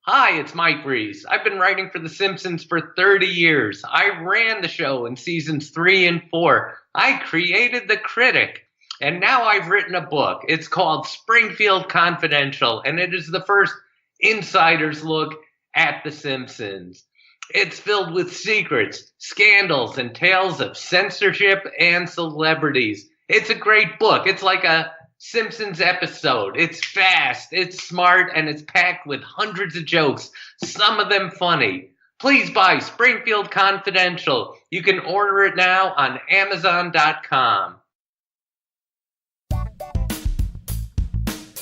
Hi, it's Mike Reese. I've been writing for The Simpsons for 30 years. I ran the show in seasons 3 and 4. I created the critic. And now I've written a book. It's called Springfield Confidential, and it is the first insider's look at The Simpsons. It's filled with secrets, scandals, and tales of censorship and celebrities. It's a great book. It's like a Simpsons episode. It's fast, it's smart, and it's packed with hundreds of jokes, some of them funny. Please buy Springfield Confidential. You can order it now on Amazon.com.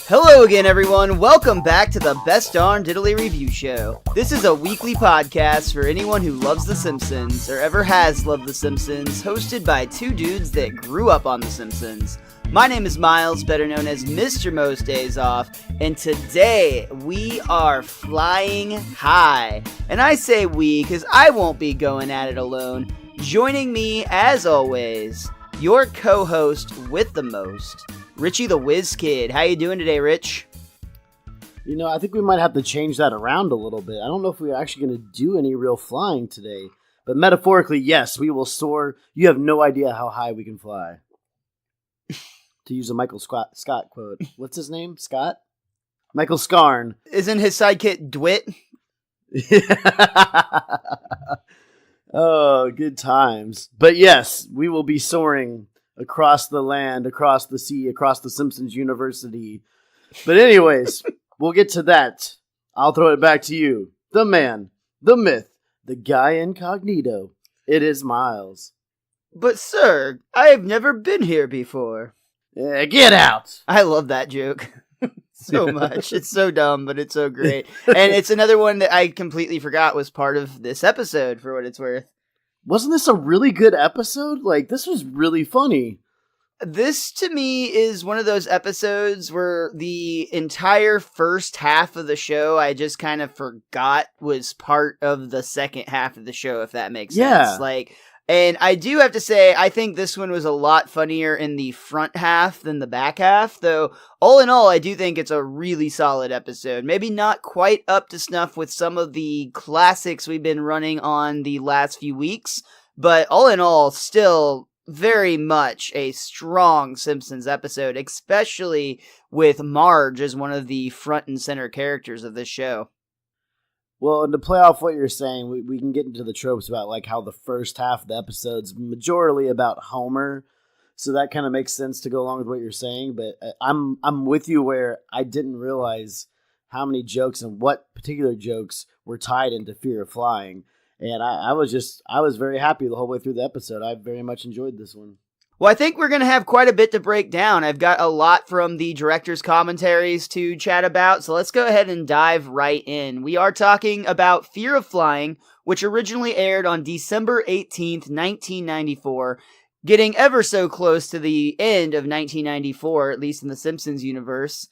Hello again, everyone. Welcome back to the Best Darn Diddly Review Show. This is a weekly podcast for anyone who loves The Simpsons or ever has loved The Simpsons, hosted by two dudes that grew up on The Simpsons. My name is Miles, better known as MrMostDaysOff, and today we are flying high. And I say we because I won't be going at it alone. Joining me, as always, your co-host with the most, Richie theWizKid. How you doing today, Rich? You know, I think we might have to change that around a little bit. I don't know if we're actually going to do any real flying today. But metaphorically, yes, we will soar. You have no idea how high we can fly. To use a Michael Scott quote. What's his name? Scott? Michael Scarn. Isn't his sidekick Dwight? Oh, good times. But yes, we will be soaring across the land, across the sea, across the Simpsons University. But anyways, we'll get to that. I'll throw it back to you. The man, the myth, the guy incognito. It is Miles. But sir, I have never been here before. Get out! I love that joke so much. It's so dumb, but it's so great. And it's another one that I completely forgot was part of this episode, for what it's worth. Wasn't this a really good episode? Like, this was really funny. This, to me, is one of those episodes where the entire first half of the show I just kind of forgot was part of the second half of the show, if that makes sense. And I do have to say, I think this one was a lot funnier in the front half than the back half, though all in all, I do think it's a really solid episode. Maybe not quite up to snuff with some of the classics we've been running on the last few weeks, but all in all, still very much a strong Simpsons episode, especially with Marge as one of the front and center characters of this show. Well, and to play off what you're saying, we can get into the tropes about like how the first half of the episode's majorly about Homer, so that kind of makes sense to go along with what you're saying. But I'm with you where I didn't realize how many jokes and what particular jokes were tied into Fear of Flying, and I was very happy the whole way through the episode. I very much enjoyed this one. Well, I think we're going to have quite a bit to break down. I've got a lot from the director's commentaries to chat about, so let's go ahead and dive right in. We are talking about Fear of Flying, which originally aired on December 18th, 1994, getting ever so close to the end of 1994, at least in the Simpsons universe.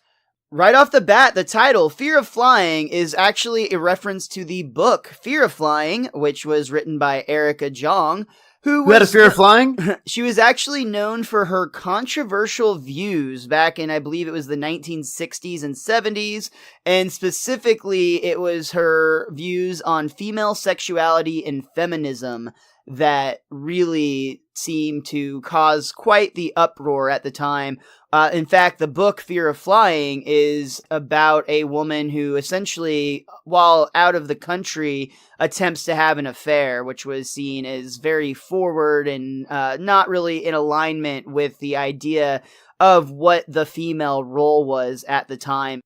Right off the bat, the title, Fear of Flying, is actually a reference to the book Fear of Flying, which was written by Erica Jong, who had a fear of flying? She was actually known for her controversial views back in, I believe it was the 1960s and 70s, and specifically it was her views on female sexuality and feminism that really seemed to cause quite the uproar at the time. In fact, the book Fear of Flying is about a woman who essentially, while out of the country, attempts to have an affair, which was seen as very forward and not really in alignment with the idea of what the female role was at the time.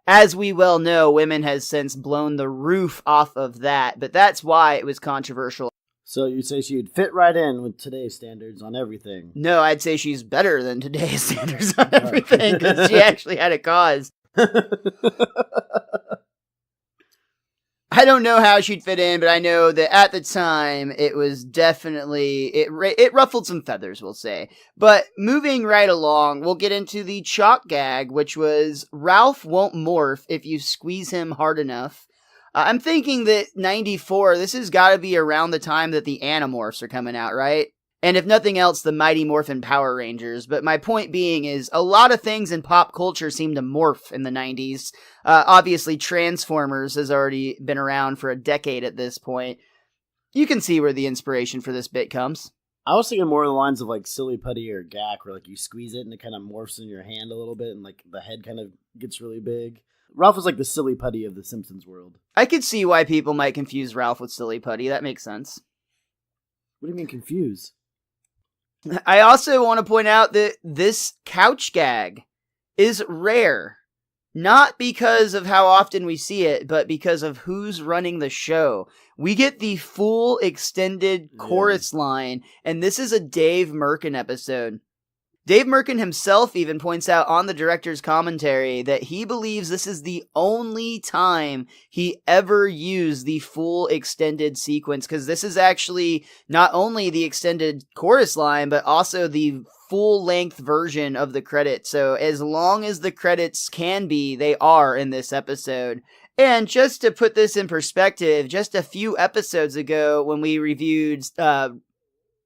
As we well know, women has since blown the roof off of that, but that's why it was controversial. So you'd say she'd fit right in with today's standards on everything? No, I'd say she's better than today's standards on everything, because she actually had a cause. I don't know how she'd fit in, but I know that at the time, it was definitely, it ruffled some feathers, we'll say. But moving right along, we'll get into the chalk gag, which was, Ralph won't morph if you squeeze him hard enough. I'm thinking that 94, this has got to be around the time that the Animorphs are coming out, right? And if nothing else, the Mighty Morphin Power Rangers. But my point being is a lot of things in pop culture seem to morph in the 90s. Obviously, Transformers has already been around for a decade at this point. You can see where the inspiration for this bit comes. I was thinking more of the lines of like Silly Putty or Gak, where like you squeeze it and it kind of morphs in your hand a little bit and like the head kind of gets really big. Ralph is like the Silly Putty of the Simpsons world. I could see why people might confuse Ralph with Silly Putty. That makes sense. What do you mean confuse? I also want to point out that this couch gag is rare. Not because of how often we see it, but because of who's running the show. We get the full extended chorus line, and this is a Dave Merkin episode. Dave Merkin himself even points out on the director's commentary that he believes this is the only time he ever used the full extended sequence, because this is actually not only the extended chorus line, but also the full-length version of the credits. So as long as the credits can be, they are in this episode. And just to put this in perspective, just a few episodes ago when we reviewed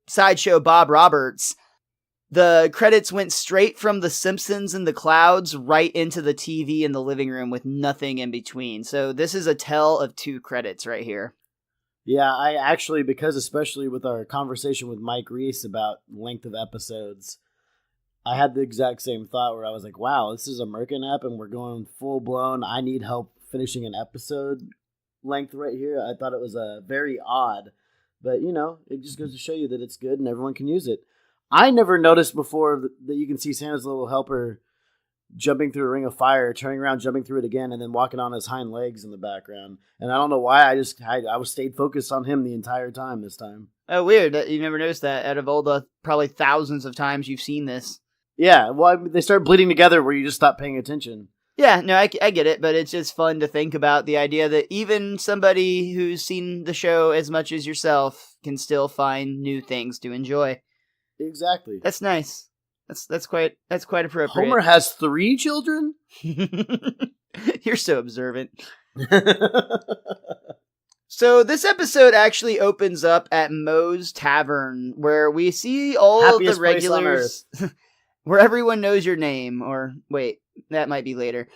Sideshow Bob Roberts, the credits went straight from The Simpsons in the clouds right into the TV in the living room with nothing in between. So this is a tell of two credits right here. Yeah, I actually, because especially with our conversation with Mike Reese about length of episodes, I had the exact same thought where I was like, wow, this is a Merkin app and we're going full blown. I need help finishing an episode length right here. I thought it was very odd, but you know, it just goes to show you that it's good and everyone can use it. I never noticed before that you can see Santa's little helper jumping through a ring of fire, turning around, jumping through it again, and then walking on his hind legs in the background. And I don't know why, I was stayed focused on him the entire time this time. Oh, weird. You never noticed that out of all the probably thousands of times you've seen this. Yeah, well, they start bleeding together where you just stop paying attention. Yeah, no, I get it, but it's just fun to think about the idea that even somebody who's seen the show as much as yourself can still find new things to enjoy. Exactly. That's nice. That's quite appropriate. Homer has 3 children? You're so observant. So this episode actually opens up at Moe's Tavern, where we see all Happiest of the regulars, where everyone knows your name. Or wait, that might be later.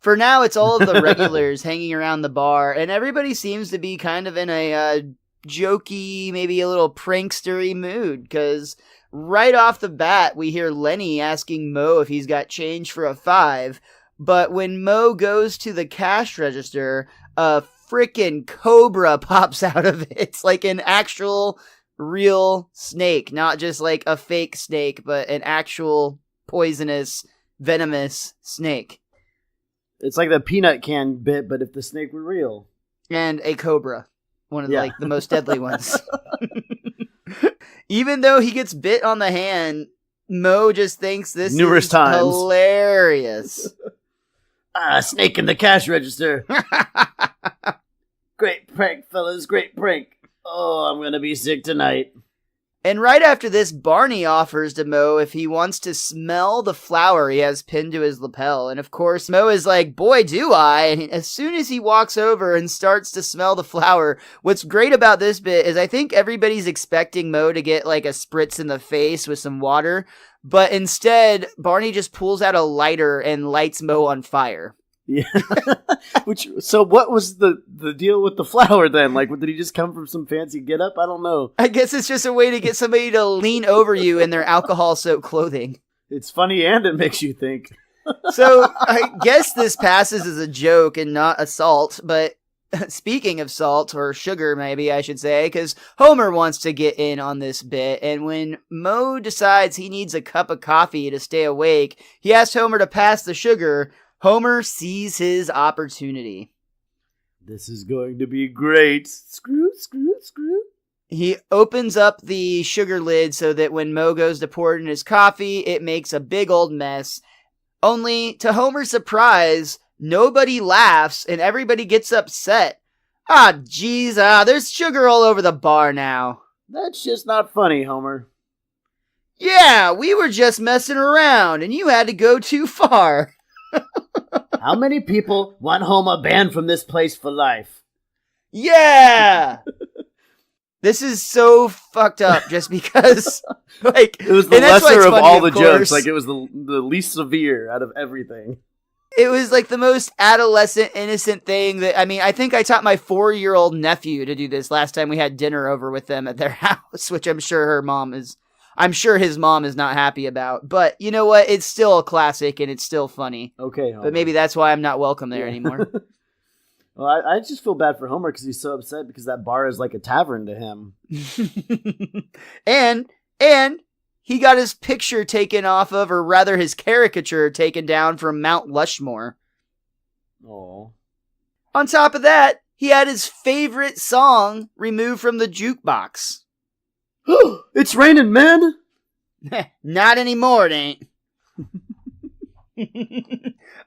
For now, it's all of the regulars hanging around the bar, and everybody seems to be kind of in a jokey, maybe a little prankstery mood, because right off the bat, we hear Lenny asking Moe if he's got change for a 5, but when Moe goes to the cash register, a frickin' cobra pops out of it. It's like an actual, real snake, not just like a fake snake, but an actual poisonous, venomous snake. It's like the peanut can bit, but if the snake were real. And a cobra. One of the, the most deadly ones. Even though he gets bit on the hand, Moe just thinks this numerous is times. Hilarious. Snake in the cash register. Great prank, fellas. Great prank. Oh, I'm going to be sick tonight. And right after this, Barney offers to Moe if he wants to smell the flower he has pinned to his lapel. And of course, Moe is like, boy, do I. And as soon as he walks over and starts to smell the flower, what's great about this bit is I think everybody's expecting Moe to get like a spritz in the face with some water. But instead, Barney just pulls out a lighter and lights Moe on fire. Yeah. So what was the deal with the flower then? Like, did he just come from some fancy getup? I don't know. I guess it's just a way to get somebody to lean over you in their alcohol-soaked clothing. It's funny and it makes you think. So I guess this passes as a joke and not assault, but speaking of salt, or sugar maybe I should say, because Homer wants to get in on this bit, and when Moe decides he needs a cup of coffee to stay awake, he asks Homer to pass the sugar. Homer sees his opportunity. This is going to be great. Screw. He opens up the sugar lid so that when Moe goes to pour it in his coffee, it makes a big old mess. Only, to Homer's surprise, nobody laughs and everybody gets upset. Jeez, there's sugar all over the bar now. That's just not funny, Homer. Yeah, we were just messing around and you had to go too far. How many people want Homer banned from this place for life? Yeah! This is so fucked up just because, like, it was the lesser of all the jokes. Like, it was the least severe out of everything. It was like the most adolescent, innocent thing that, I mean, I think I taught my 4-year-old nephew to do this last time we had dinner over with them at their house, which I'm sure his mom is not happy about. But you know what? It's still a classic and it's still funny. Okay, Homer. But maybe that's why I'm not welcome there anymore. Well, I just feel bad for Homer because he's so upset because that bar is like a tavern to him. and he got his picture taken off of, or rather his caricature taken down from Mount Lushmore. Oh. On top of that, he had his favorite song removed from the jukebox. It's raining, man! Not anymore, it ain't.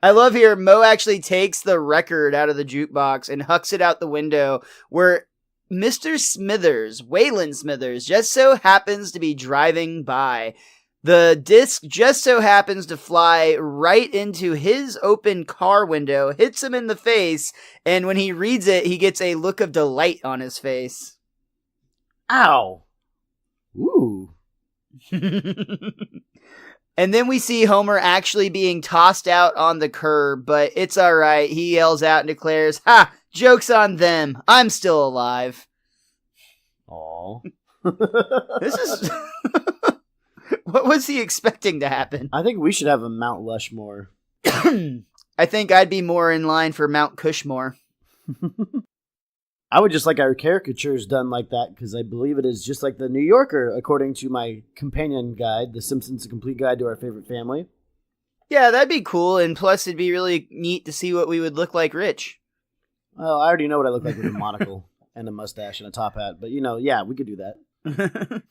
I love here, Mo actually takes the record out of the jukebox and hucks it out the window where Mr. Smithers, Waylon Smithers, just so happens to be driving by. The disc just so happens to fly right into his open car window, hits him in the face, and when he reads it, he gets a look of delight on his face. Ow. Ooh. And then we see Homer actually being tossed out on the curb, but it's alright. He yells out and declares, "Ha! Joke's on them. I'm still alive." Aw. This is... What was he expecting to happen? I think we should have a Mount Lushmore. I think I'd be more in line for Mount Cushmore. I would just like our caricatures done like that, because I believe it is just like the New Yorker, according to my companion guide, The Simpsons, A Complete Guide to Our Favorite Family. Yeah, that'd be cool, and plus it'd be really neat to see what we would look like rich. Well, I already know what I look like with a monocle and a mustache and a top hat, but yeah, we could do that.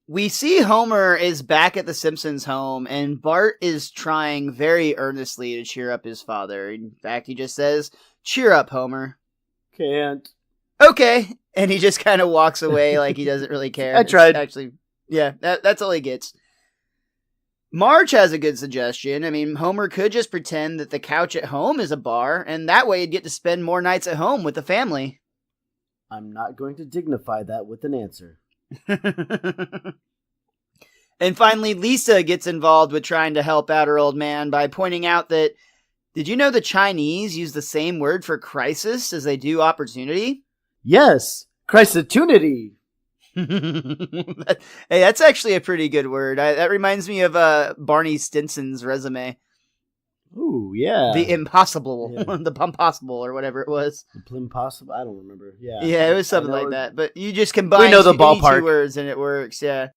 We see Homer is back at the Simpsons home, and Bart is trying very earnestly to cheer up his father. In fact, he just says, "Cheer up, Homer." Can't. Okay. And he just kind of walks away like he doesn't really care. I tried. Actually, yeah, that's all he gets. Marge has a good suggestion. I mean, Homer could just pretend that the couch at home is a bar, and that way he'd get to spend more nights at home with the family. I'm not going to dignify that with an answer. And finally, Lisa gets involved with trying to help out her old man by pointing out that, did you know the Chinese use the same word for crisis as they do opportunity? Yes, Christitunity. Hey, that's actually a pretty good word. That reminds me of Barney Stinson's resume. Ooh, yeah. The impossible, the Pumpossible, or whatever it was. The Plimpossible? I don't remember. Yeah. Yeah, it was something like that. But you just combine the ballpark. 2 words and it works, yeah.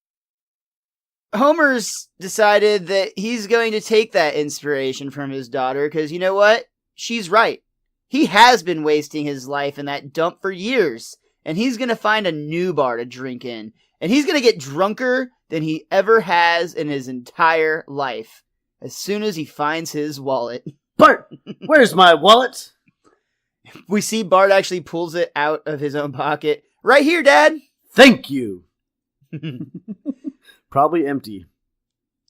Homer's decided that he's going to take that inspiration from his daughter, because you know what? She's right. He has been wasting his life in that dump for years, and he's going to find a new bar to drink in, and he's going to get drunker than he ever has in his entire life, as soon as he finds his wallet. Bart, where's my wallet? We see Bart actually pulls it out of his own pocket. Right here, Dad! Thank you! Probably empty.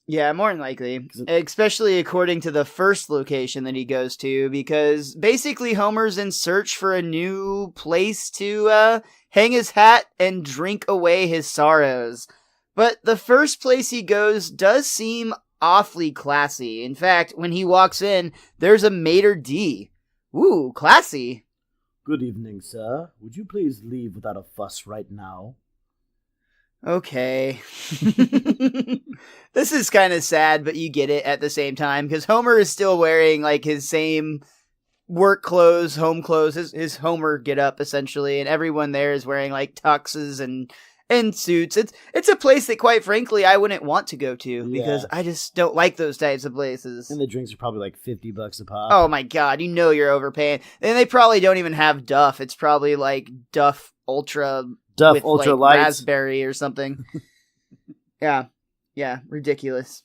Yeah, more than likely. Especially according to the first location that he goes to, because basically Homer's in search for a new place to hang his hat and drink away his sorrows. But the first place he goes does seem awfully classy. In fact, when he walks in, there's a maitre d'. Ooh, classy. Good evening, sir. Would you please leave without a fuss right now? Okay. This is kind of sad, but you get it at the same time, because Homer is still wearing like his same work clothes, home clothes, his Homer get up essentially, and everyone there is wearing like tuxes and suits. It's a place that, quite frankly, I wouldn't want to go to, because I just don't like those types of places. And the drinks are probably like $50 a pop. Oh my god, you know you're overpaying. And they probably don't even have Duff. It's probably like Duff Ultra with Ultra like Light, raspberry or something. Yeah, ridiculous.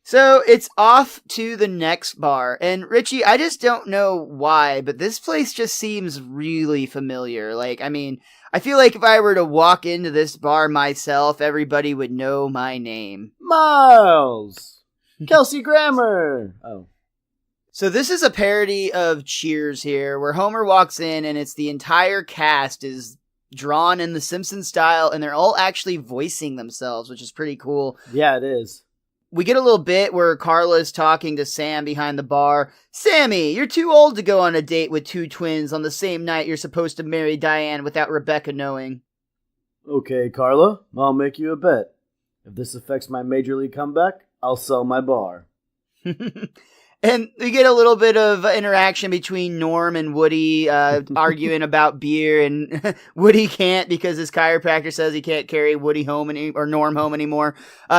So it's off to the next bar, and Richie, I just don't know why, but this place just seems really familiar. Like, I mean, I feel like if I were to walk into this bar myself, everybody would know my name. Miles! Kelsey Grammer! Oh. So this is a parody of Cheers here, where Homer walks in and it's the entire cast is drawn in the Simpsons style, and they're all actually voicing themselves, which is pretty cool. Yeah, it is. We get a little bit where Carla's talking to Sam behind the bar. Sammy, you're too old to go on a date with two twins on the same night you're supposed to marry Diane without Rebecca knowing. Okay, Carla, I'll make you a bet. If this affects my major league comeback, I'll sell my bar. And we get a little bit of interaction between Norm and Woody, arguing about beer, and Woody can't because his chiropractor says he can't carry Woody home or Norm home anymore.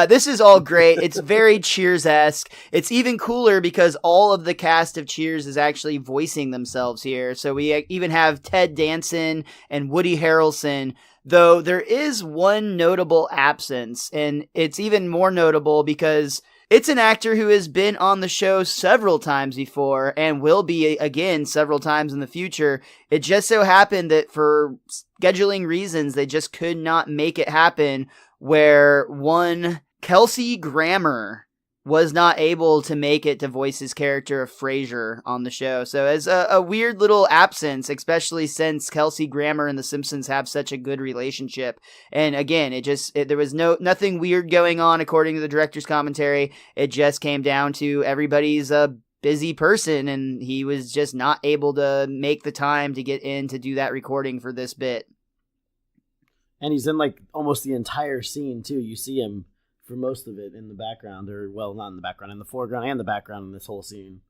This is all great. It's very Cheers-esque. It's even cooler because all of the cast of Cheers is actually voicing themselves here. So we even have Ted Danson and Woody Harrelson, though there is one notable absence, and it's even more notable because it's an actor who has been on the show several times before and will be again several times in the future. It just so happened that for scheduling reasons, they just could not make it happen, where one Kelsey Grammer was not able to make it to voice his character of Frasier on the show. So as a weird little absence, especially since Kelsey Grammer and The Simpsons have such a good relationship. And again, there was nothing weird going on according to the director's commentary. It just came down to everybody's a busy person, and he was just not able to make the time to get in to do that recording for this bit. And he's in like almost the entire scene too. You see him for most of it in the background, or well, not in the background, in the foreground and the background in this whole scene.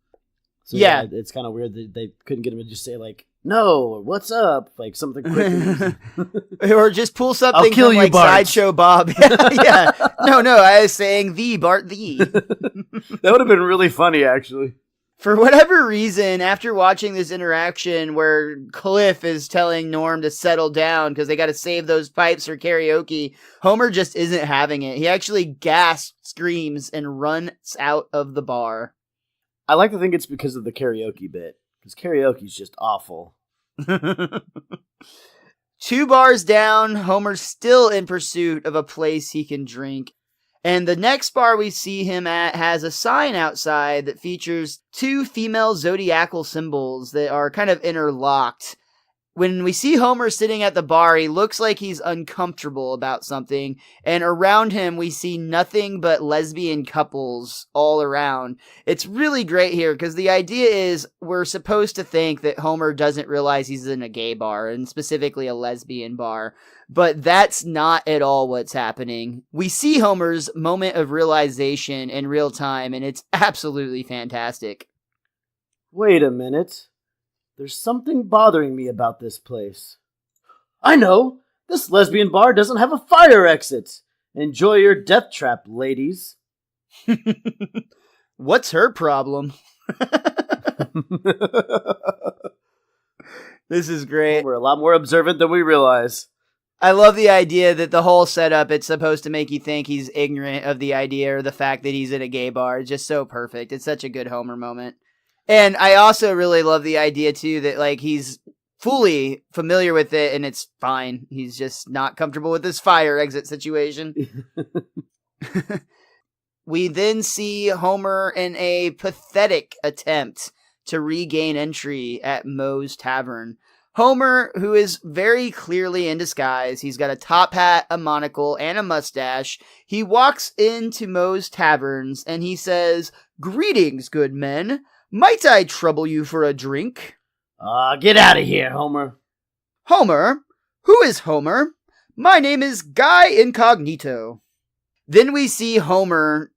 So yeah, it's kind of weird that they couldn't get him to just say like, "No, what's up?" Like something quick, or just pull something I'll kill from you, like Bart. Sideshow Bob. Yeah, no, I was saying the Bart the. That would have been really funny, actually. For whatever reason, after watching this interaction where Cliff is telling Norm to settle down because they got to save those pipes for karaoke, Homer just isn't having it. He actually gasps, screams, and runs out of the bar. I like to think it's because of the karaoke bit, because karaoke's just awful. 2 bars down, Homer's still in pursuit of a place he can drink. And the next bar we see him at has a sign outside that features 2 female zodiacal symbols that are kind of interlocked. When we see Homer sitting at the bar, he looks like he's uncomfortable about something, and around him we see nothing but lesbian couples all around. It's really great here, because the idea is we're supposed to think that Homer doesn't realize he's in a gay bar, and specifically a lesbian bar, but that's not at all what's happening. We see Homer's moment of realization in real time, and it's absolutely fantastic. Wait a minute. There's something bothering me about this place. I know! This lesbian bar doesn't have a fire exit! Enjoy your death trap, ladies. What's her problem? This is great. We're a lot more observant than we realize. I love the idea that the whole setup, it's supposed to make you think he's ignorant of the idea or the fact that he's in a gay bar. It's just so perfect. It's such a good Homer moment. And I also really love the idea, too, that like he's fully familiar with it and it's fine. He's just not comfortable with this fire exit situation. We then see Homer in a pathetic attempt to regain entry at Moe's Tavern. Homer, who is very clearly in disguise, he's got a top hat, a monocle, and a mustache. He walks into Moe's Taverns and he says, "Greetings, good men. Might I trouble you for a drink?" Get out of here, Homer. Homer? Who is Homer? My name is Guy Incognito. Then we see Homer,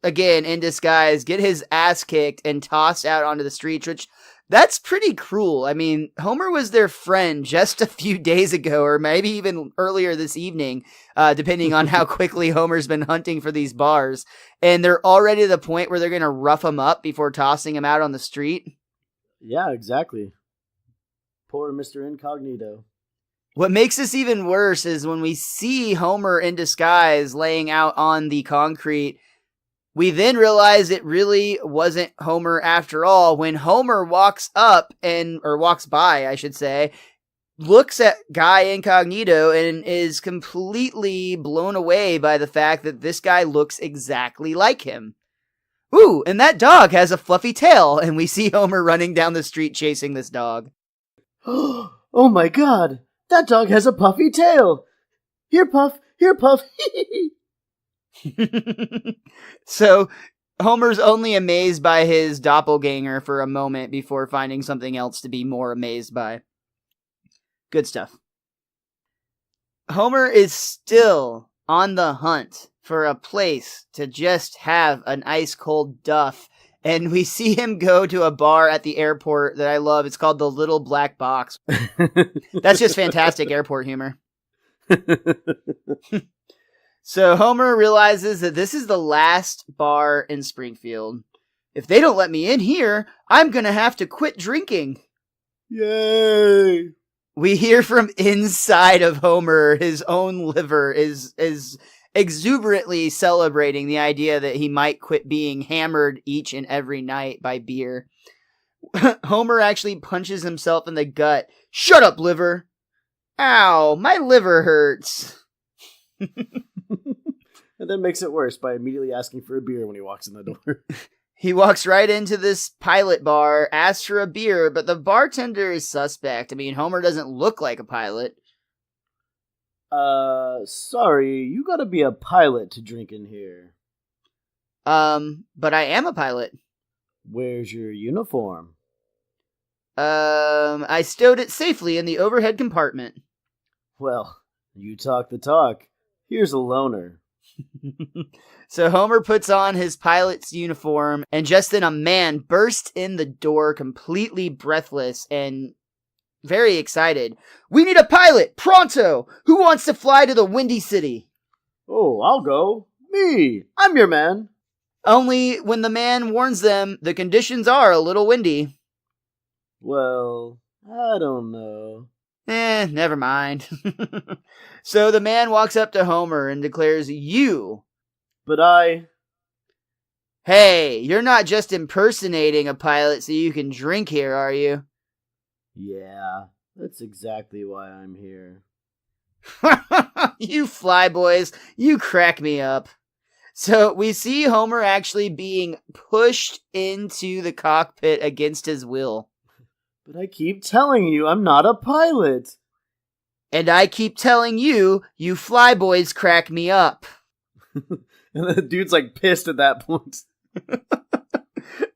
again in disguise, get his ass kicked and tossed out onto the streets, which that's pretty cruel. I mean, Homer was their friend just a few days ago, or maybe even earlier this evening, depending on how quickly Homer's been hunting for these bars. And they're already at the point where they're going to rough him up before tossing him out on the street. Yeah, exactly. Poor Mr. Incognito. What makes this even worse is when we see Homer in disguise laying out on the concrete, we then realize it really wasn't Homer after all. When Homer walks by, I should say, looks at Guy Incognito and is completely blown away by the fact that this guy looks exactly like him. Ooh, and that dog has a fluffy tail, and we see Homer running down the street chasing this dog. Oh my god, That dog has a puffy tail. Here, Puff. Here, Puff. So Homer's only amazed by his doppelganger for a moment before finding something else to be more amazed by. Good stuff. Homer is still on the hunt for a place to just have an ice cold duff. And we see him go to a bar at the airport that I love. It's called the Little Black Box. That's just fantastic airport humor. So Homer realizes that this is the last bar in Springfield. If they don't let me in here, I'm going to have to quit drinking. Yay! We hear from inside of Homer, his own liver is exuberantly celebrating the idea that he might quit being hammered each and every night by beer. Homer actually punches himself in the gut. Shut up, liver! Ow, my liver hurts. And then makes it worse by immediately asking for a beer when he walks in the door. He walks right into this pilot bar, asks for a beer, but the bartender is suspect. I mean, Homer doesn't look like a pilot. Sorry, you gotta be a pilot to drink in here. But I am a pilot. Where's your uniform? I stowed it safely in the overhead compartment. Well, you talk the talk. Here's a loner. So Homer puts on his pilot's uniform, and just then a man bursts in the door completely breathless and very excited. We need a pilot! Pronto! Who wants to fly to the Windy City? Oh, I'll go. Me! I'm your man. Only when the man warns them, the conditions are a little windy. Well, I don't know. Never mind. So the man walks up to Homer and declares, You! But I... Hey, you're not just impersonating a pilot so you can drink here, are you? Yeah, that's exactly why I'm here. You flyboys, you crack me up. So we see Homer actually being pushed into the cockpit against his will. But I keep telling you I'm not a pilot. And I keep telling you, you flyboys crack me up. And the dude's like pissed at that point.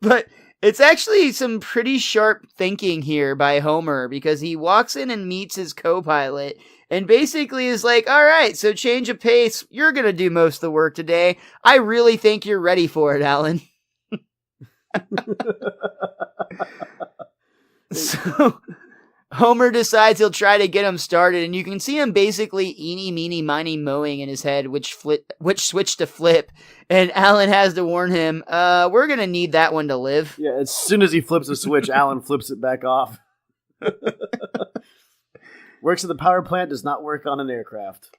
But it's actually some pretty sharp thinking here by Homer, because he walks in and meets his co-pilot and basically is like, all right, so change of pace. You're going to do most of the work today. I really think you're ready for it, Alan. So Homer decides he'll try to get him started, and you can see him basically eeny, meeny, miny, mowing in his head, which switch to flip, and Alan has to warn him, we're gonna need that one to live. Yeah, as soon as he flips a switch, Alan flips it back off. Works at the power plant, does not work on an aircraft.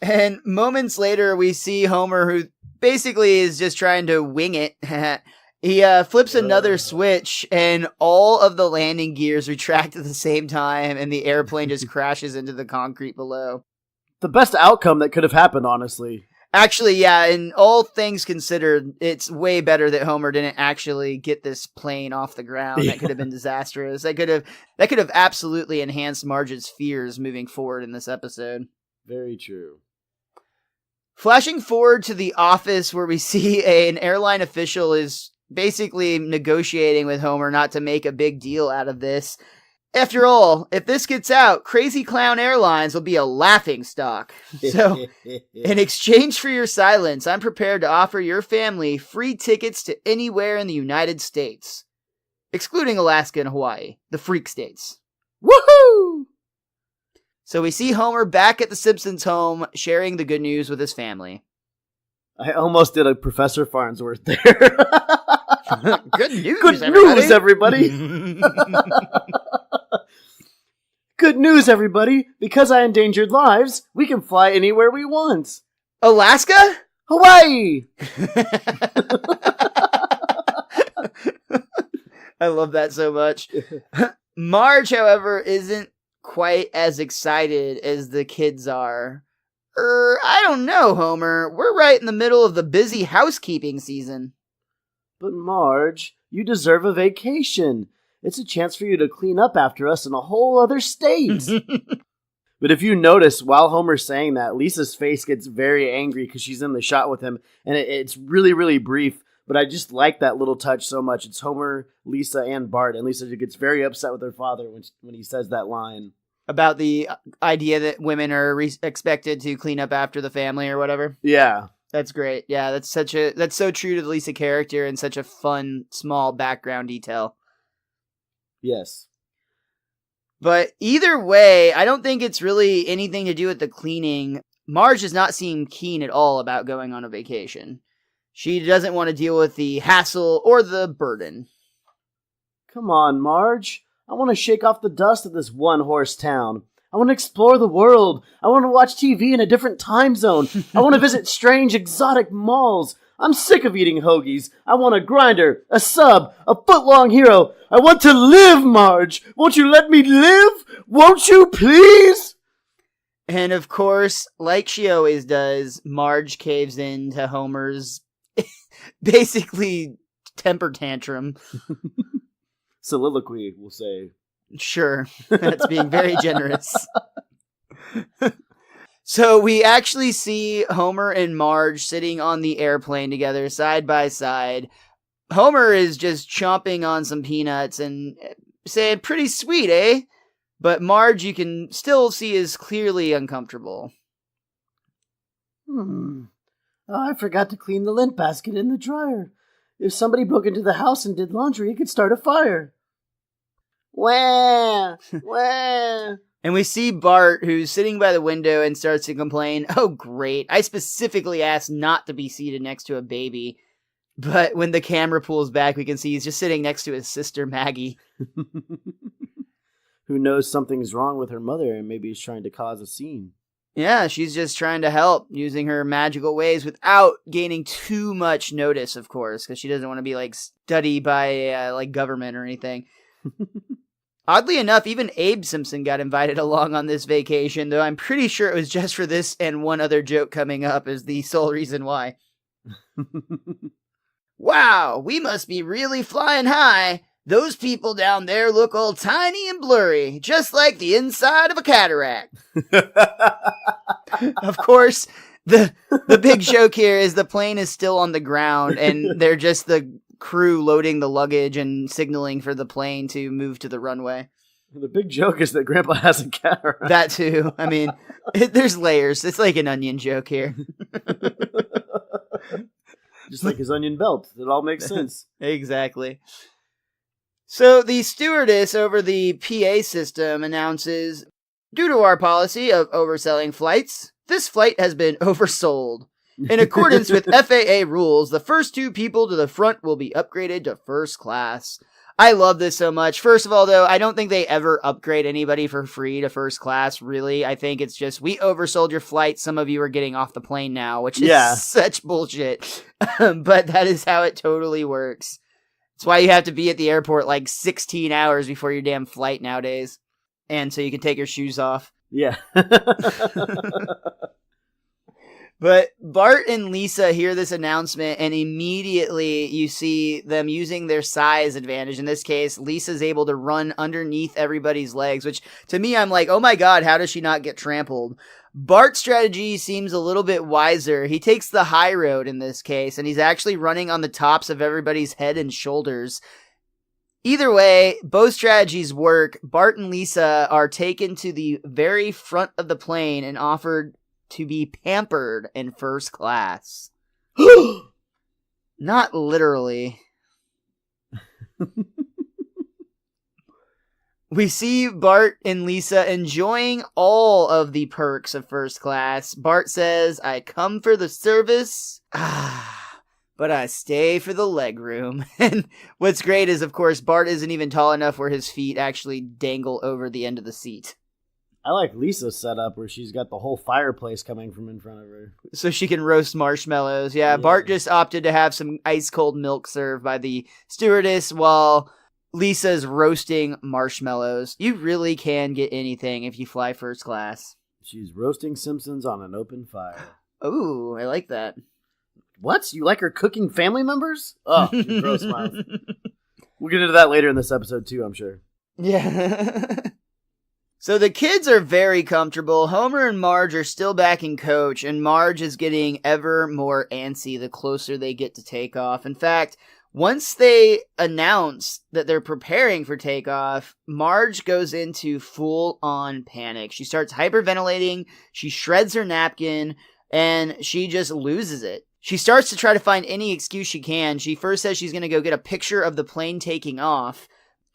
And moments later, we see Homer, who basically is just trying to wing it. He flips another switch, and all of the landing gears retract at the same time, and the airplane just crashes into the concrete below. The best outcome that could have happened, honestly. Actually, yeah, and all things considered, it's way better that Homer didn't actually get this plane off the ground. That could have been disastrous. That could have absolutely enhanced Marge's fears moving forward in this episode. Very true. Flashing forward to the office, where we see an airline official is basically negotiating with Homer not to make a big deal out of this. After all, if this gets out, Crazy Clown Airlines will be a laughingstock. So, in exchange for your silence, I'm prepared to offer your family free tickets to anywhere in the United States. Excluding Alaska and Hawaii, the freak states. Woohoo! So we see Homer back at the Simpsons home, sharing the good news with his family. I almost did a Professor Farnsworth there. Good news, Good everybody. news, everybody. Good news, everybody. Because I endangered lives, we can fly anywhere we want. Alaska? Hawaii! I love that so much. Marge, however, isn't quite as excited as the kids are. I don't know, Homer. We're right in the middle of the busy housekeeping season. But Marge, you deserve a vacation. It's a chance for you to clean up after us in a whole other state. But if you notice, while Homer's saying that, Lisa's face gets very angry because she's in the shot with him, and it's really, really brief. But I just like that little touch so much. It's Homer, Lisa, and Bart, and Lisa gets very upset with her father when he says that line about the idea that women are expected to clean up after the family or whatever. Yeah, that's great. Yeah, that's so true to the Lisa character and such a fun small background detail. Yes. But either way, I don't think it's really anything to do with the cleaning. Marge does not seem keen at all about going on a vacation. She doesn't want to deal with the hassle or the burden. Come on, Marge. I want to shake off the dust of this one-horse town. I want to explore the world. I want to watch TV in a different time zone. I want to visit strange, exotic malls. I'm sick of eating hoagies. I want a grinder, a sub, a foot-long hero. I want to live, Marge. Won't you let me live? Won't you, please? And of course, like she always does, Marge caves into Homer's basically temper tantrum. Soliloquy, we'll say. Sure, that's being very generous. So we actually see Homer and Marge sitting on the airplane together, side by side. Homer is just chomping on some peanuts and saying, "Pretty sweet, eh?" But Marge, you can still see, is clearly uncomfortable. Oh, I forgot to clean the lint basket in the dryer. If somebody broke into the house and did laundry, it could start a fire. Wah! Wah! And we see Bart, who's sitting by the window and starts to complain, "Oh, great. I specifically asked not to be seated next to a baby." But when the camera pulls back, we can see he's just sitting next to his sister, Maggie. Who knows something's wrong with her mother and maybe is trying to cause a scene. Yeah, she's just trying to help, using her magical ways without gaining too much notice, of course, because she doesn't want to be, studied by, government or anything. Oddly enough, even Abe Simpson got invited along on this vacation, though I'm pretty sure it was just for this and one other joke coming up as the sole reason why. "Wow, we must be really flying high. Those people down there look all tiny and blurry, just like the inside of a cataract." Of course, the big joke here is the plane is still on the ground, and they're just the crew loading the luggage and signaling for the plane to move to the runway. The big joke is that Grandpa has a cataract. That too. I mean, there's layers. It's like an onion joke here. Just like his onion belt. It all makes sense. Exactly. So the stewardess over the PA system announces, "Due to our policy of overselling flights, this flight has been oversold. In accordance with FAA rules, the first 2 people to the front will be upgraded to first class." I love this so much. First of all, though, I don't think they ever upgrade anybody for free to first class, really. I think it's just, we oversold your flight. Some of you are getting off the plane now, which is such bullshit. But that is how it totally works. That's why you have to be at the airport 16 hours before your damn flight nowadays. And so you can take your shoes off. Yeah. But Bart and Lisa hear this announcement, and immediately you see them using their size advantage. In this case, Lisa's able to run underneath everybody's legs, which to me, I'm like, oh my god, how does she not get trampled? Bart's strategy seems a little bit wiser. He takes the high road in this case, and he's actually running on the tops of everybody's head and shoulders. Either way, both strategies work. Bart and Lisa are taken to the very front of the plane and offered to be pampered in first class. Not literally. We see Bart and Lisa enjoying all of the perks of first class. Bart says, "I come for the service, but I stay for the legroom." And what's great is, of course, Bart isn't even tall enough where his feet actually dangle over the end of the seat. I like Lisa's setup where she's got the whole fireplace coming from in front of her. So she can roast marshmallows. Yeah, Bart just opted to have some ice cold milk served by the stewardess while Lisa's roasting marshmallows. You really can get anything if you fly first class. She's roasting Simpsons on an open fire. Ooh, I like that. What? You like her cooking family members? Oh, you gross mouth. We'll get into that later in this episode too, I'm sure. Yeah. So the kids are very comfortable. Homer and Marge are still backing Coach, and Marge is getting ever more antsy the closer they get to takeoff. In fact, once they announce that they're preparing for takeoff, Marge goes into full-on panic. She starts hyperventilating, she shreds her napkin, and she just loses it. She starts to try to find any excuse she can. She first says she's going to go get a picture of the plane taking off,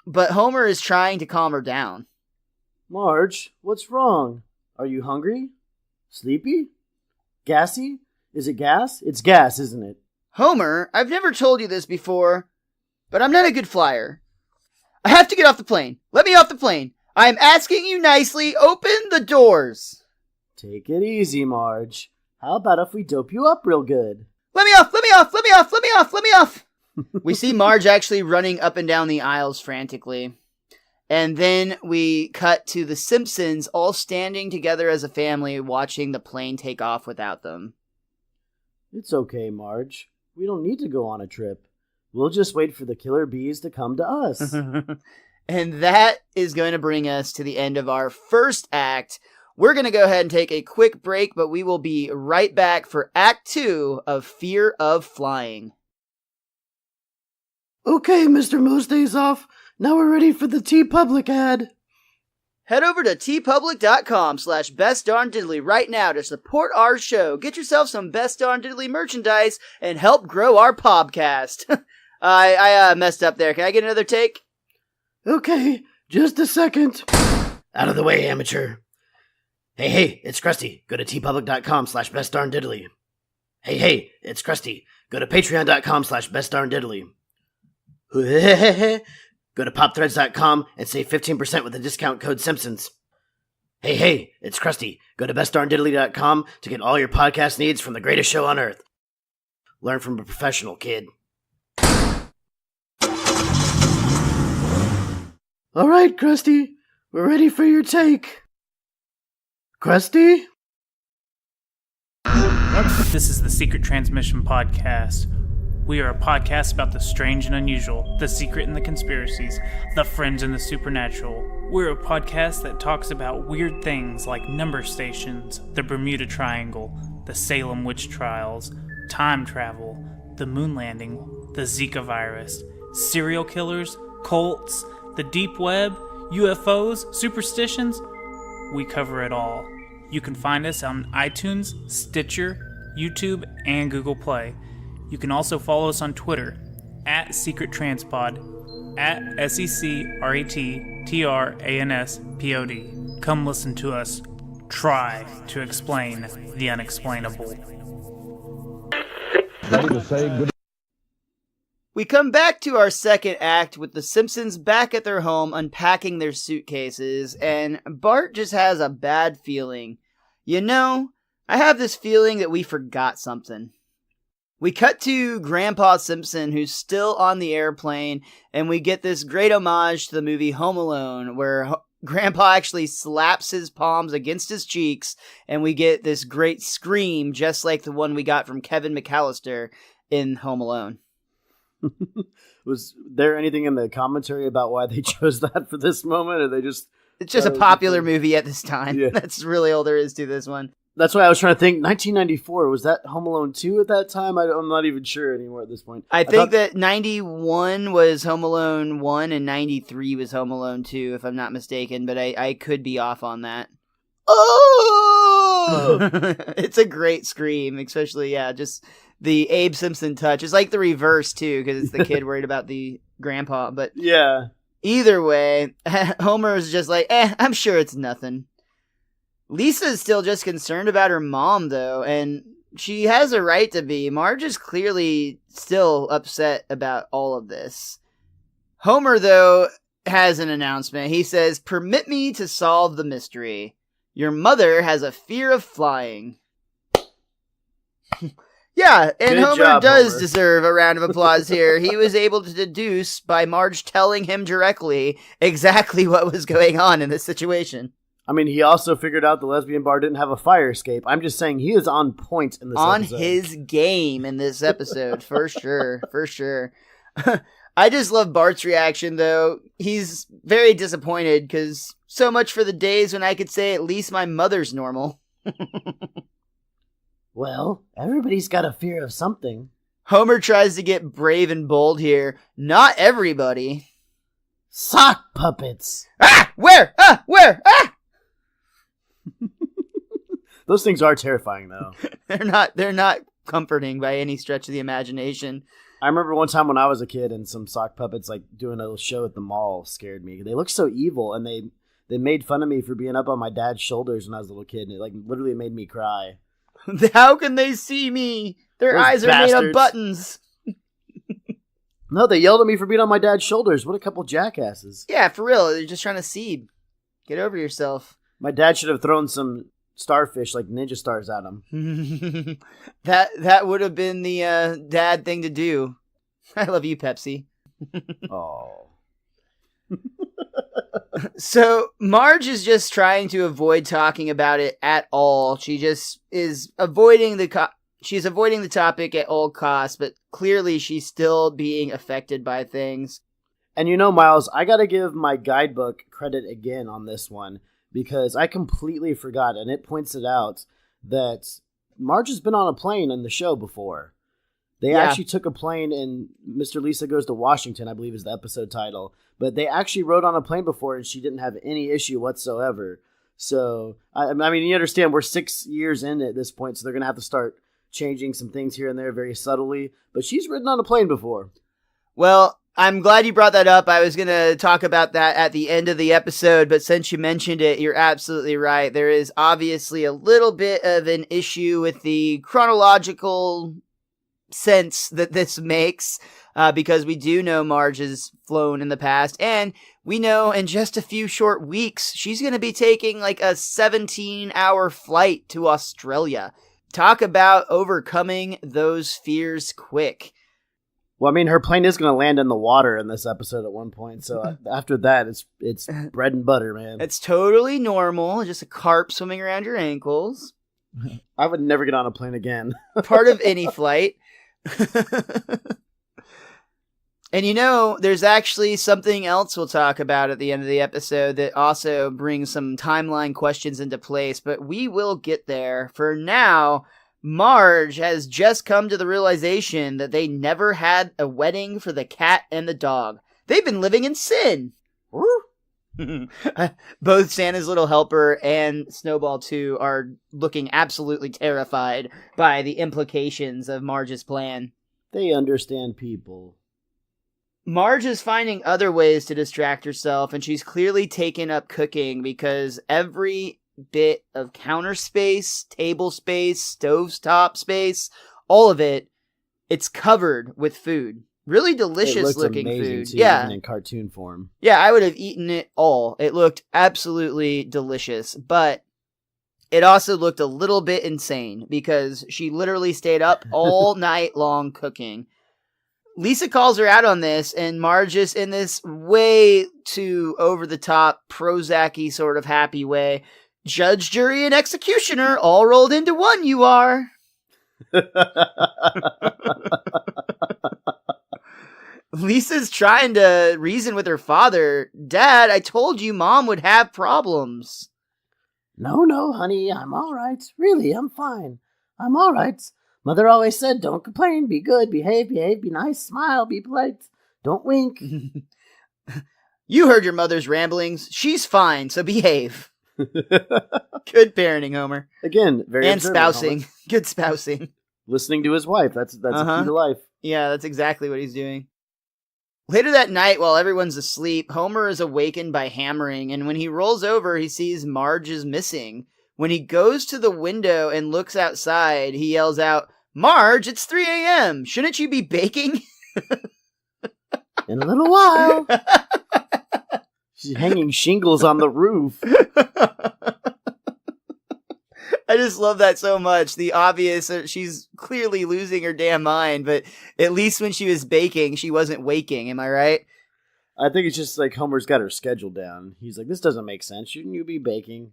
but Homer is trying to calm her down. Marge, what's wrong? Are you hungry? Sleepy? Gassy? Is it gas? It's gas, isn't it? Homer, I've never told you this before, but I'm not a good flyer. I have to get off the plane. Let me off the plane. I am asking you nicely, open the doors. Take it easy, Marge. How about if we dope you up real good? Let me off, let me off, let me off, let me off, let me off. We see Marge actually running up and down the aisles frantically. And then we cut to the Simpsons all standing together as a family watching the plane take off without them. It's okay, Marge. We don't need to go on a trip. We'll just wait for the killer bees to come to us. And that is going to bring us to the end of our first act. We're going to go ahead and take a quick break, but we will be right back for Act 2 of Fear of Flying. Okay, MrMostDaysOff. Now we're ready for the TeePublic ad. Head over to tpublic.com/bestdarndiddly right now to support our show. Get yourself some Best Darn Diddly merchandise and help grow our podcast. I messed up there. Can I get another take? Okay, just a second. Out of the way, amateur. Hey, it's Krusty. Go to tpublic.com/bestdarndiddly. Hey, it's Krusty. Go to patreon.com/bestdarndiddly. Go to popthreads.com and save 15% with the discount code Simpsons. Hey, it's Krusty. Go to bestdarndiddly.com to get all your podcast needs from the greatest show on earth. Learn from a professional, kid. All right, Krusty. We're ready for your take. Krusty? This is the Secret Transmission Podcast. We are a podcast about the strange and unusual, the secret and the conspiracies, the fringe and the supernatural. We're a podcast that talks about weird things like number stations, the Bermuda Triangle, the Salem witch trials, time travel, the moon landing, the Zika virus, serial killers, cults, the deep web, UFOs, superstitions. We cover it all. You can find us on iTunes, Stitcher, YouTube, and Google Play. You can also follow us on Twitter, @SecretTranspod, @SecretTranspod. Come listen to us try to explain the unexplainable. We come back to our second act with the Simpsons back at their home unpacking their suitcases, and Bart just has a bad feeling. You know, I have this feeling that we forgot something. We cut to Grandpa Simpson, who's still on the airplane, and we get this great homage to the movie Home Alone, where Grandpa actually slaps his palms against his cheeks, and we get this great scream, just like the one we got from Kevin McAllister in Home Alone. Was there anything in the commentary about why they chose that for this moment, or they just... It's just a popular movie at this time. Yeah. That's really all there is to this one. That's why I was trying to think. 1994, was that Home Alone 2 at that time? I'm not even sure anymore at this point. I think that 91 was Home Alone 1 and 93 was Home Alone 2, if I'm not mistaken, but I could be off on that. Oh! It's a great scream, especially, just the Abe Simpson touch. It's like the reverse, too, because it's the kid worried about the grandpa, but yeah. Either way, Homer is just like, I'm sure it's nothing. Lisa is still just concerned about her mom, though, and she has a right to be. Marge is clearly still upset about all of this. Homer, though, has an announcement. He says, "Permit me to solve the mystery. Your mother has a fear of flying." Yeah, and Good Homer job, does Homer. deserve a round of applause here. He was able to deduce by Marge telling him directly exactly what was going on in this situation. I mean, he also figured out the lesbian bar didn't have a fire escape. I'm just saying he is on point in this On episode. his game in this episode, for sure, for sure. I just love Bart's reaction, though. He's very disappointed because so much for the days when I could say at least my mother's normal. Well, everybody's got a fear of something. Homer tries to get brave and bold here. Not everybody. Sock puppets! Ah! Where? Ah! Where? Ah! Those things are terrifying, though. They're not comforting by any stretch of the imagination. I remember one time when I was a kid and some sock puppets like doing a little show at the mall scared me. They looked so evil, and they made fun of me for being up on my dad's shoulders when I was a little kid, and it like literally made me cry. How can they see me? Their Those eyes are made of buttons. No, they yelled at me for being on my dad's shoulders. What a couple jackasses. Yeah, for real. They're just trying to seed. Get over yourself. My dad should have thrown some starfish like ninja stars at him. That would have been the dad thing to do. I love you, Pepsi. Oh. So Marge is just trying to avoid talking about it at all. She just is avoiding she's avoiding the topic at all costs, but clearly she's still being affected by things. And you know, Miles, I got to give my guidebook credit again on this one because I completely forgot, and it points it out that Marge has been on a plane in the show before. They actually took a plane, and Mr. Lisa Goes to Washington, I believe is the episode title. But they actually rode on a plane before, and she didn't have any issue whatsoever. So, I mean, you understand, we're 6 years in at this point, so they're going to have to start changing some things here and there very subtly. But she's ridden on a plane before. Well, I'm glad you brought that up. I was going to talk about that at the end of the episode, but since you mentioned it, you're absolutely right. There is obviously a little bit of an issue with the chronological sense that this makes, because we do know Marge has flown in the past, and we know in just a few short weeks, she's going to be taking like a 17-hour flight to Australia. Talk about overcoming those fears quick. Well, I mean, her plane is going to land in the water in this episode at one point, so after that, it's bread and butter, man. It's totally normal, just a carp swimming around your ankles. I would never get on a plane again. Part of any flight. And you know, there's actually something else we'll talk about at the end of the episode that also brings some timeline questions into place, but we will get there. For now, Marge has just come to the realization that they never had a wedding for the cat and the dog. They've been living in sin. Both Santa's Little Helper and Snowball 2 are looking absolutely terrified by the implications of Marge's plan. They understand people. Marge is finding other ways to distract herself, and she's clearly taken up cooking because every bit of counter space, table space, stovetop space, all of it, it's covered with food. Really delicious looking food. Too, yeah. even in cartoon form. Yeah, I would have eaten it all. It looked absolutely delicious, but it also looked a little bit insane because she literally stayed up all night long cooking. Lisa calls her out on this, and Marge is in this way too over-the-top, Prozac-y sort of happy way. Judge, jury, and executioner all rolled into one, you are. Lisa's trying to reason with her father. Dad, I told you Mom would have problems. No, honey, I'm all right. Really, I'm fine. I'm all right. Mother always said, don't complain, be good, behave, be nice, smile, be polite, don't wink. You heard your mother's ramblings. She's fine, so behave. Good parenting, Homer. Again, very and observant, spousing. Homer. Good spousing. Listening to his wife, that's a key to life. Yeah, that's exactly what he's doing. Later that night, while everyone's asleep, Homer is awakened by hammering, and when he rolls over, he sees Marge is missing. When he goes to the window and looks outside, he yells out, Marge, it's 3 a.m. Shouldn't you be baking? In a little while. She's hanging shingles on the roof. I just love that so much. The obvious, she's clearly losing her damn mind, but at least when she was baking, she wasn't waking. Am I right? I think it's just like Homer's got her schedule down. He's like, this doesn't make sense. Shouldn't you be baking?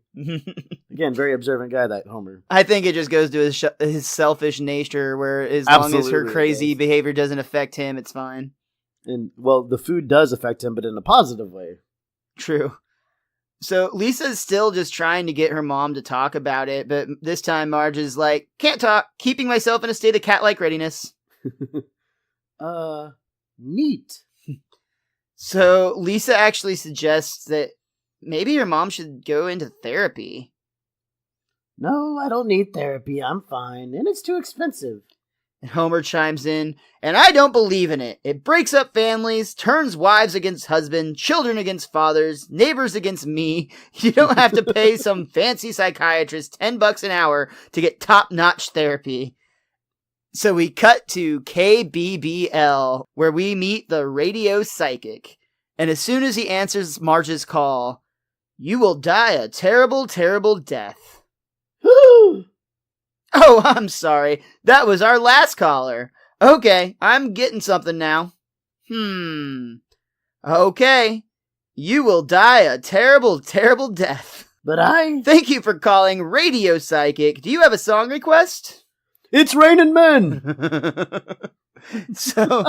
Again, very observant guy, that Homer. I think it just goes to his selfish nature, where as long as her crazy behavior doesn't affect him, it's fine. And, well, the food does affect him, but in a positive way. True. So Lisa's still just trying to get her mom to talk about it, but this time Marge is like, can't talk, keeping myself in a state of cat-like readiness. Neat. So Lisa actually suggests that maybe your mom should go into therapy. No, I don't need therapy. I'm fine. And it's too expensive. And Homer chimes in, and I don't believe in it. It breaks up families, turns wives against husbands, children against fathers, neighbors against me. You don't have to pay some fancy psychiatrist $10 an hour to get top-notch therapy. So we cut to KBBL, where we meet the radio psychic. And as soon as he answers Marge's call, you will die a terrible, terrible death. Oh, I'm sorry. That was our last caller. Okay, I'm getting something now. Okay. You will die a terrible, terrible death. But I... Thank you for calling Radio Psychic. Do you have a song request? It's raining men! So...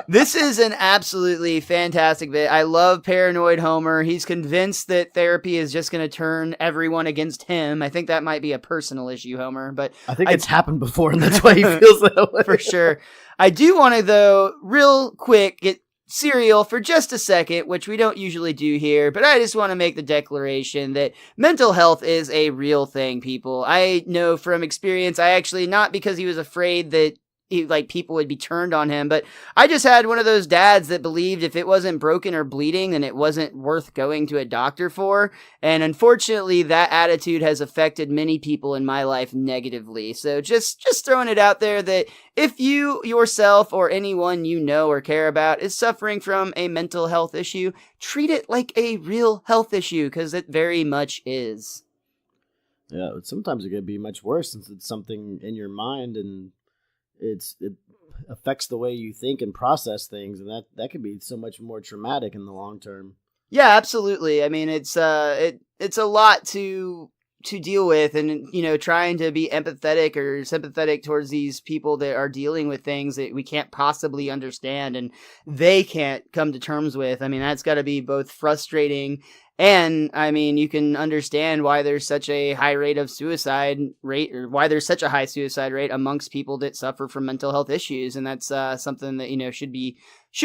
This is an absolutely fantastic bit. I love paranoid Homer. He's convinced that therapy is just going to turn everyone against him. I think that might be a personal issue, Homer, but I think it's happened before, and that's why he feels that way. For sure. I do want to, though, real quick, get serial for just a second, which we don't usually do here, but I just want to make the declaration that mental health is a real thing, people. I know from experience, I actually, not because he was afraid that people would be turned on him, but I just had one of those dads that believed if it wasn't broken or bleeding, then it wasn't worth going to a doctor for, and unfortunately that attitude has affected many people in my life negatively. So just throwing it out there that if you yourself or anyone you know or care about is suffering from a mental health issue, treat it like a real health issue, because it very much is. Yeah, sometimes it could be much worse since it's something in your mind and it affects the way you think and process things, and that could be so much more traumatic in the long term. Yeah, absolutely. I mean, it's a lot to deal with, and trying to be empathetic or sympathetic towards these people that are dealing with things that we can't possibly understand and they can't come to terms with. I mean, that's got to be both frustrating. And, I mean, you can understand why there's such a high rate of suicide rate, or why there's such a high suicide rate amongst people that suffer from mental health issues. And that's something that, should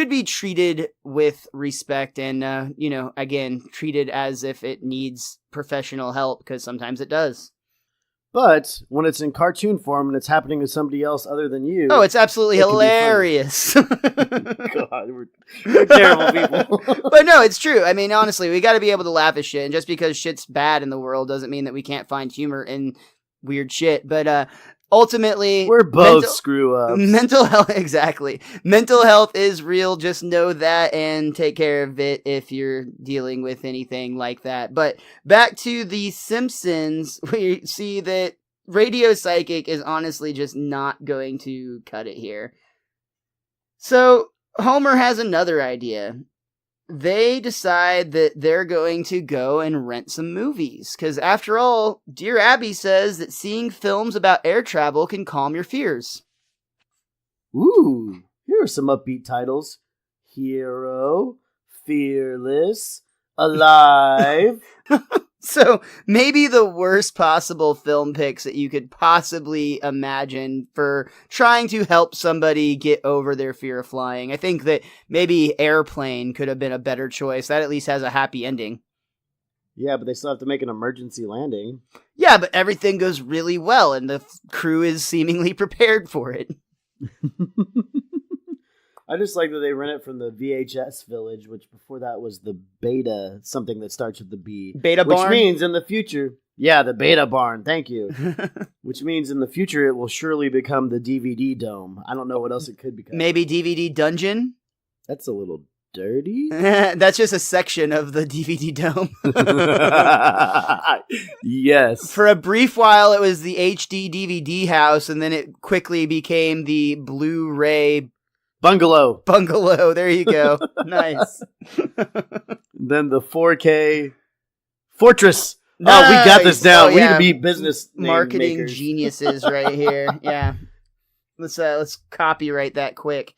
be treated with respect and, again, treated as if it needs professional help, because sometimes it does. But when it's in cartoon form and it's happening to somebody else other than you... Oh, it's absolutely hilarious. God, we're terrible people. But no, it's true. I mean, honestly, we got to be able to laugh at shit. And just because shit's bad in the world doesn't mean that we can't find humor in weird shit. But ultimately... We're both screw-ups. Mental health, exactly. Mental health is real. Just know that and take care of it if you're dealing with anything like that. But back to the Simpsons, we see that Radio Psychic is honestly just not going to cut it here. So Homer has another idea. They decide that they're going to go and rent some movies. Because after all, Dear Abby says that seeing films about air travel can calm your fears. Ooh, here are some upbeat titles. Hero, Fearless, Alive. So maybe the worst possible film picks that you could possibly imagine for trying to help somebody get over their fear of flying. I think that maybe Airplane could have been a better choice. That at least has a happy ending. Yeah, but they still have to make an emergency landing. Yeah, but everything goes really well and the crew is seemingly prepared for it. I just like that they rent it from the VHS Village, which before that was the Beta, something that starts with the B. Beta Barn? Which means in the future... Yeah, the Beta Barn, thank you. Which means in the future it will surely become the DVD Dome. I don't know what else it could become. Maybe DVD Dungeon? That's a little dirty. That's just a section of the DVD Dome. Yes. For a brief while it was the HD DVD house, and then it quickly became the Blu-ray Bungalow. There you go. Nice. Then the 4K Fortress. Nice. Oh, we got this now. Oh, we yeah. need to be business marketing makers. geniuses right here. Yeah. Let's copyright that quick.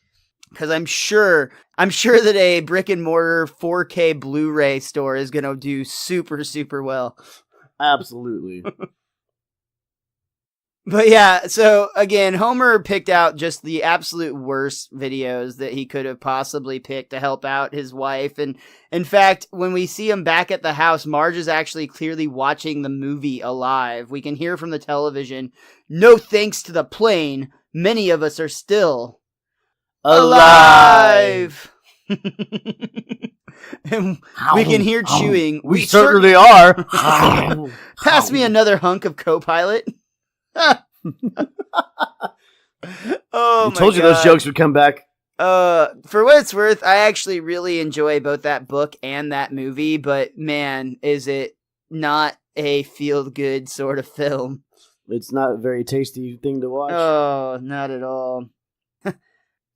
Because I'm sure that a brick and mortar 4K Blu-ray store is going to do super, super well. Absolutely. But yeah, so again, Homer picked out just the absolute worst videos that he could have possibly picked to help out his wife. And in fact, when we see him back at the house, Marge is actually clearly watching the movie alive. We can hear from the television, "No thanks to the plane, many of us are still alive." And we can hear chewing. We certainly are. Pass me another hunk of Co-Pilot. Oh, I told you those jokes would come back. For what it's worth, I actually really enjoy both that book and that movie, but man, is it not a feel-good sort of film. It's not a very tasty thing to watch. Oh, not at all.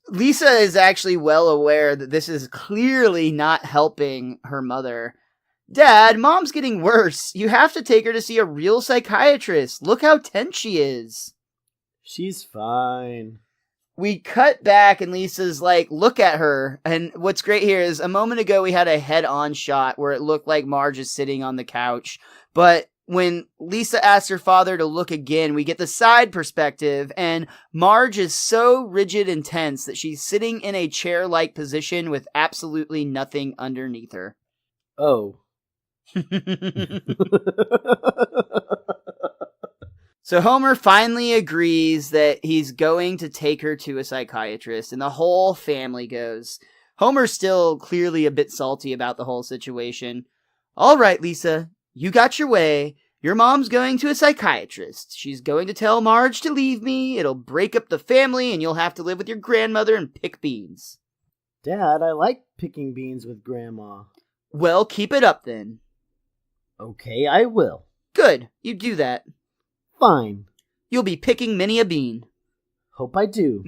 Lisa is actually well aware that this is clearly not helping her mother. "Dad, Mom's getting worse. You have to take her to see a real psychiatrist. Look how tense she is." She's fine. We cut back and Lisa's like, "Look at her." And what's great here is a moment ago we had a head-on shot where it looked like Marge is sitting on the couch. But when Lisa asks her father to look again, we get the side perspective, and Marge is so rigid and tense that she's sitting in a chair-like position with absolutely nothing underneath her. Oh. So Homer finally agrees that he's going to take her to a psychiatrist, and the whole family goes. Homer's still clearly a bit salty about the whole situation. "All right, Lisa, you got your way. Your mom's going to a psychiatrist. She's going to tell Marge to leave me. It'll break up the family, and you'll have to live with your grandmother and pick beans." Dad, I like picking beans with Grandma. "Well, keep it up then." Okay, I will. "Good, you do that. Fine. You'll be picking many a bean." Hope I do.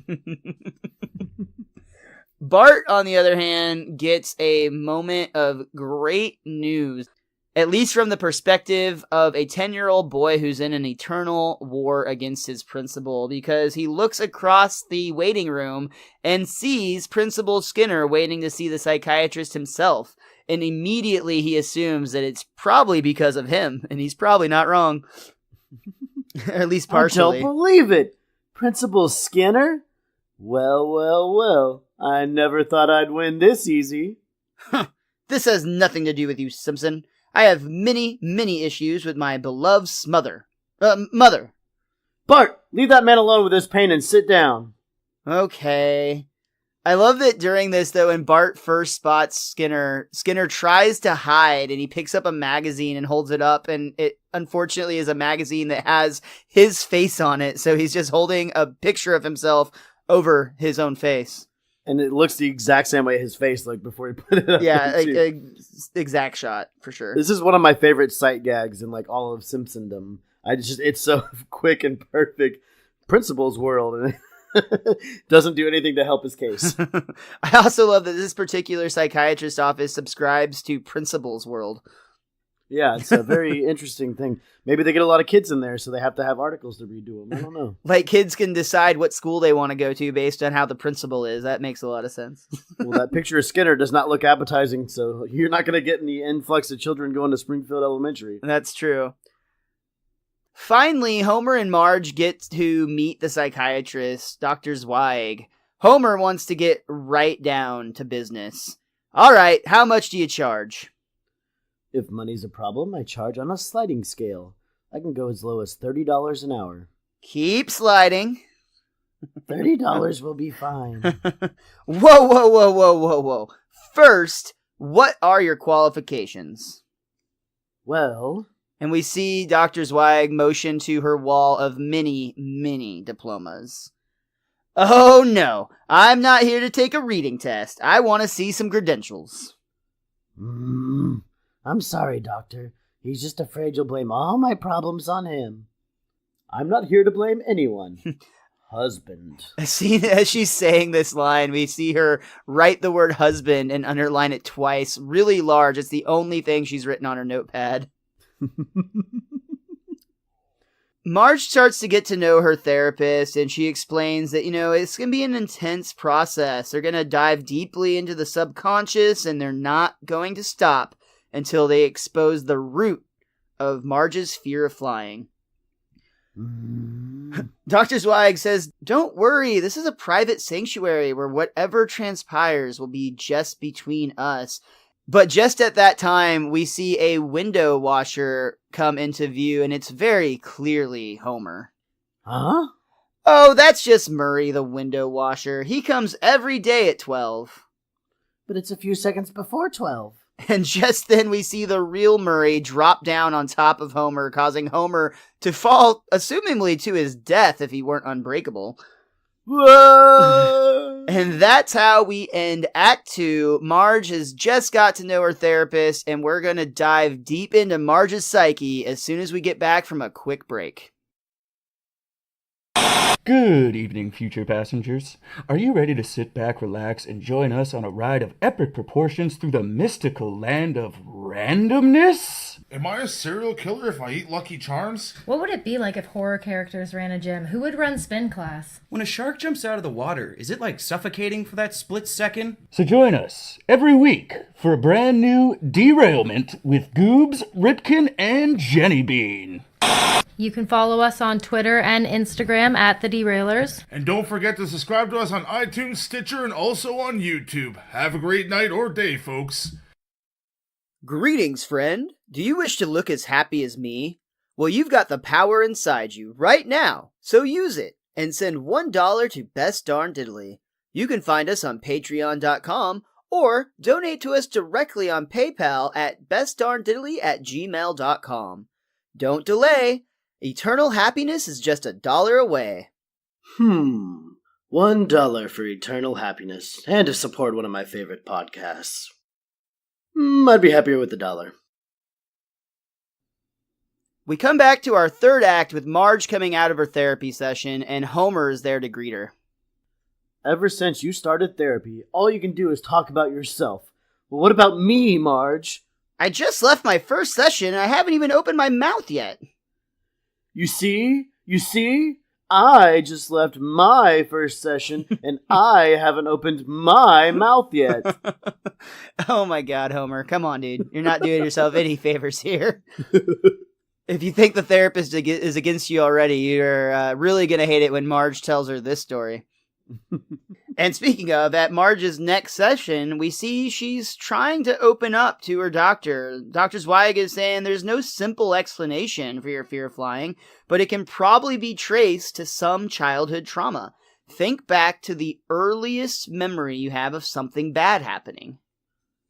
Bart, on the other hand, gets a moment of great news, at least from the perspective of a 10-year-old boy who's in an eternal war against his principal, because he looks across the waiting room and sees Principal Skinner waiting to see the psychiatrist himself. And immediately he assumes that it's probably because of him, and he's probably not wrong. Or at least partially. I don't believe it. Principal Skinner? Well. I never thought I'd win this easy. This has nothing to do with you, Simpson. I have many, many issues with my beloved mother. Bart, leave that man alone with his pain and sit down. Okay. I love that during this, though, when Bart first spots Skinner tries to hide, and he picks up a magazine and holds it up, and it unfortunately is a magazine that has his face on it, so he's just holding a picture of himself over his own face. And it looks the exact same way his face looked before he put it up. Yeah, exact shot, for sure. This is one of my favorite sight gags in like all of Simpsondom. It's so quick and perfect. Principal's world, and doesn't do anything to help his case. I also love that this particular psychiatrist office subscribes to Principal's World. Yeah, it's a very interesting thing. Maybe they get a lot of kids in there, so they have to have articles to read to them. I don't know. Like, kids can decide what school they want to go to based on how the principal is. That makes a lot of sense. Well, that picture of Skinner does not look appetizing, so you're not going to get any influx of children going to Springfield Elementary. That's true. Finally, Homer and Marge get to meet the psychiatrist, Dr. Zweig. Homer wants to get right down to business. "All right, how much do you charge?" If money's a problem, I charge on a sliding scale. I can go as low as $30 an hour. Keep sliding. $30 will be fine. Whoa. First, what are your qualifications? Well... And we see Dr. Zweig motion to her wall of many, many diplomas. "Oh no, I'm not here to take a reading test. I want to see some credentials." I'm sorry, Doctor. He's just afraid you'll blame all my problems on him. I'm not here to blame anyone. Husband. As she's saying this line, we see her write the word husband and underline it twice, really large. It's the only thing she's written on her notepad. Marge starts to get to know her therapist, and she explains that, it's going to be an intense process. They're going to dive deeply into the subconscious, and they're not going to stop until they expose the root of Marge's fear of flying. Dr. Zweig says, "Don't worry, this is a private sanctuary where whatever transpires will be just between us." But just at that time, we see a window washer come into view, and it's very clearly Homer. Huh? Oh, that's just Murray, the window washer. He comes every day at 12. But it's a few seconds before 12. And just then we see the real Murray drop down on top of Homer, causing Homer to fall, assumingly to his death if he weren't unbreakable. Whoa! And that's how we end Act 2. Marge has just got to know her therapist, and we're going to dive deep into Marge's psyche as soon as we get back from a quick break. Good evening, future passengers. Are you ready to sit back, relax, and join us on a ride of epic proportions through the mystical land of randomness? Am I a serial killer if I eat Lucky Charms? What would it be like if horror characters ran a gym? Who would run spin class? When a shark jumps out of the water, is it like suffocating for that split second? So join us every week for a brand new derailment with Goobs, Ripkin, and Jenny Bean. You can follow us on Twitter and Instagram at The Derailers. And don't forget to subscribe to us on iTunes, Stitcher, and also on YouTube. Have a great night or day, folks. Greetings, friend. Do you wish to look as happy as me? Well, you've got the power inside you right now, so use it and send $1 to Best Darn Diddly. You can find us on patreon.com or donate to us directly on PayPal at bestdarndiddly@gmail.com. Don't delay. Eternal happiness is just $1 away. $1 for eternal happiness, and to support one of my favorite podcasts. I'd be happier with $1. We come back to our third act with Marge coming out of her therapy session, and Homer is there to greet her. Ever since you started therapy, all you can do is talk about yourself. Well, what about me, Marge? I just left my first session, and I haven't even opened my mouth yet. You see? I just left my first session, and I haven't opened my mouth yet. Oh my god, Homer. Come on, dude. You're not doing yourself any favors here. If you think the therapist is against you already, you're really going to hate it when Marge tells her this story. And speaking of, at Marge's next session, we see she's trying to open up to her doctor. Dr. Zweig is saying there's no simple explanation for your fear of flying, but it can probably be traced to some childhood trauma. Think back to the earliest memory you have of something bad happening.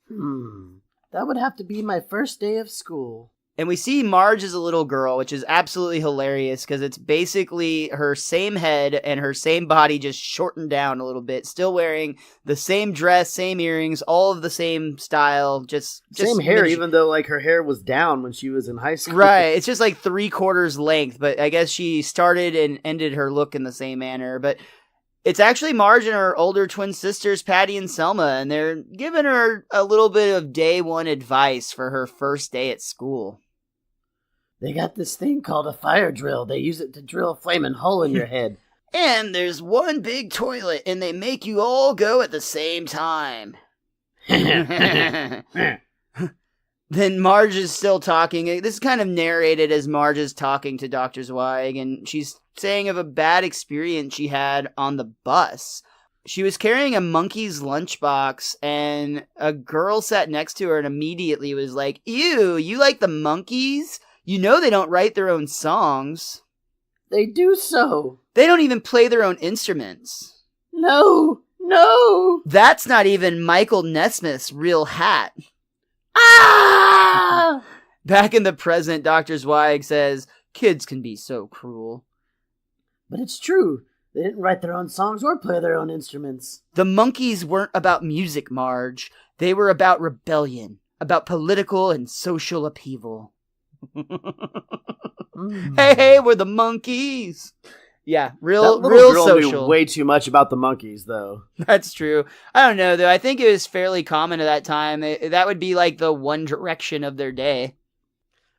That would have to be my first day of school. And we see Marge as a little girl, which is absolutely hilarious because it's basically her same head and her same body just shortened down a little bit. Still wearing the same dress, same earrings, all of the same style. Just same hair, even though like her hair was down when she was in high school. Right. It's just like 3/4 length, but I guess she started and ended her look in the same manner. But it's actually Marge and her older twin sisters, Patty and Selma, and they're giving her a little bit of day one advice for her first day at school. They got this thing called a fire drill. They use it to drill a flaming hole in your head. And there's one big toilet, and they make you all go at the same time. Then Marge is still talking. This is kind of narrated as Marge is talking to Dr. Zweig, and she's saying of a bad experience she had on the bus. She was carrying a monkey's lunchbox, and a girl sat next to her and immediately was like, "Ew, you like the monkeys? You know they don't write their own songs." They do so. They don't even play their own instruments. No. That's not even Michael Nesmith's real hat. Ah! Back in the present, Dr. Zweig says, kids can be so cruel. But it's true. They didn't write their own songs or play their own instruments. The monkeys weren't about music, Marge. They were about rebellion, about political and social upheaval. Hey, we're the monkeys. Yeah, real girl social. Knew way too much about the monkeys, though. That's true. I don't know, though. I think it was fairly common at that time. That would be like the One Direction of their day.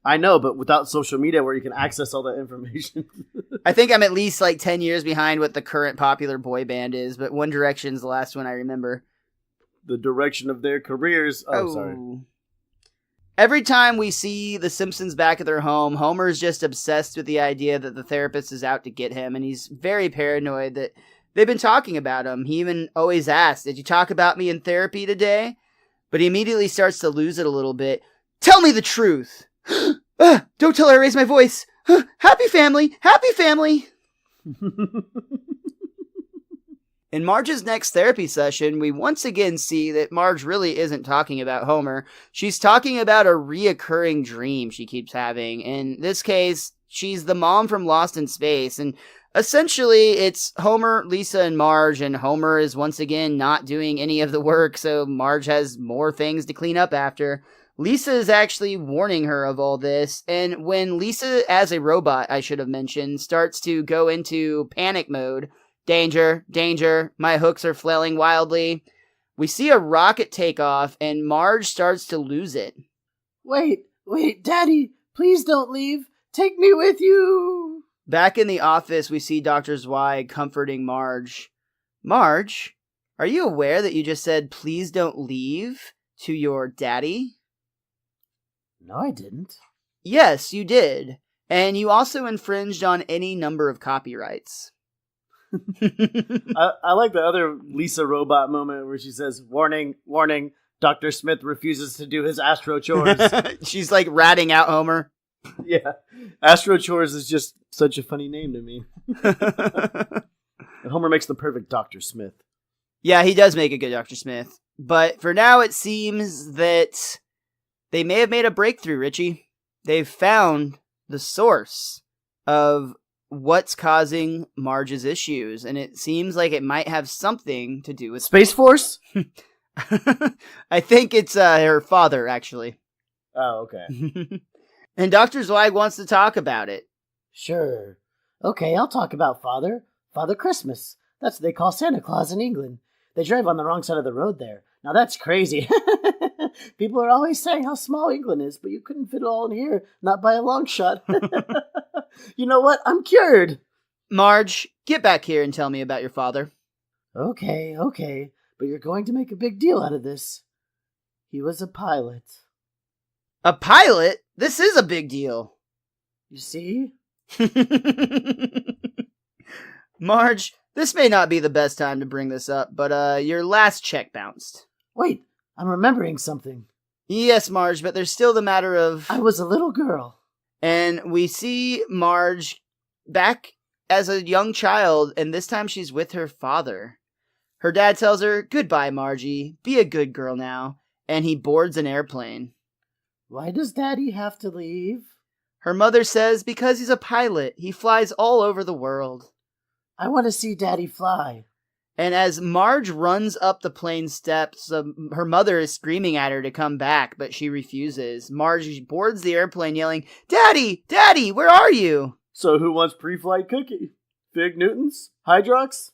I know, but without social media where you can access all that information. I think I'm at least like 10 years behind what the current popular boy band is, but One Direction's the last one I remember. The direction of their careers. Oh, sorry. Every time we see the Simpsons back at their home, Homer's just obsessed with the idea that the therapist is out to get him, and he's very paranoid that they've been talking about him. He even always asks, "Did you talk about me in therapy today?" But he immediately starts to lose it a little bit. "Tell me the truth!" Don't tell her I raised my voice. Happy family! Happy family! In Marge's next therapy session, we once again see that Marge really isn't talking about Homer. She's talking about a reoccurring dream she keeps having. In this case, she's the mom from Lost in Space, and essentially it's Homer, Lisa, and Marge, and Homer is once again not doing any of the work, so Marge has more things to clean up after. Lisa is actually warning her of all this, and when Lisa, as a robot, I should have mentioned, starts to go into panic mode, danger, danger, my hooks are flailing wildly, we see a rocket take off, and Marge starts to lose it. Wait, Daddy, please don't leave. Take me with you. Back in the office, we see Dr. Zweig comforting Marge. Marge, are you aware that you just said, "Please don't leave" to your daddy? No, I didn't. Yes, you did. And you also infringed on any number of copyrights. I like the other Lisa robot moment where she says, "Warning, warning, Dr. Smith refuses to do his Astro chores." She's like ratting out Homer. Yeah. Astro chores is just such a funny name to me. And Homer makes the perfect Dr. Smith. Yeah, he does make a good Dr. Smith. But for now, it seems that they may have made a breakthrough, Richie. They've found the source of what's causing Marge's issues, and it seems like it might have something to do with Space Force? I think it's her father, actually. Oh, okay. And Dr. Zweig wants to talk about it. Sure. Okay, I'll talk about Father. Father Christmas. That's what they call Santa Claus in England. They drive on the wrong side of the road there. Now that's crazy. People are always saying how small England is, but you couldn't fit it all in here. Not by a long shot. You know what? I'm cured. Marge, get back here and tell me about your father. Okay. But you're going to make a big deal out of this. He was a pilot. A pilot? This is a big deal. You see? Marge, this may not be the best time to bring this up, but your last check bounced. Wait, I'm remembering something. Yes, Marge, but there's still the matter of... I was a little girl. And we see Marge back as a young child, and this time she's with her father. Her dad tells her, "Goodbye, Margie. Be a good girl now." And he boards an airplane. Why does Daddy have to leave? Her mother says, "Because he's a pilot. He flies all over the world." I want to see Daddy fly. And as Marge runs up the plane steps, her mother is screaming at her to come back, but she refuses. Marge boards the airplane yelling, "Daddy! Daddy! Where are you?" So who wants pre-flight cookie? Fig Newtons? Hydrox?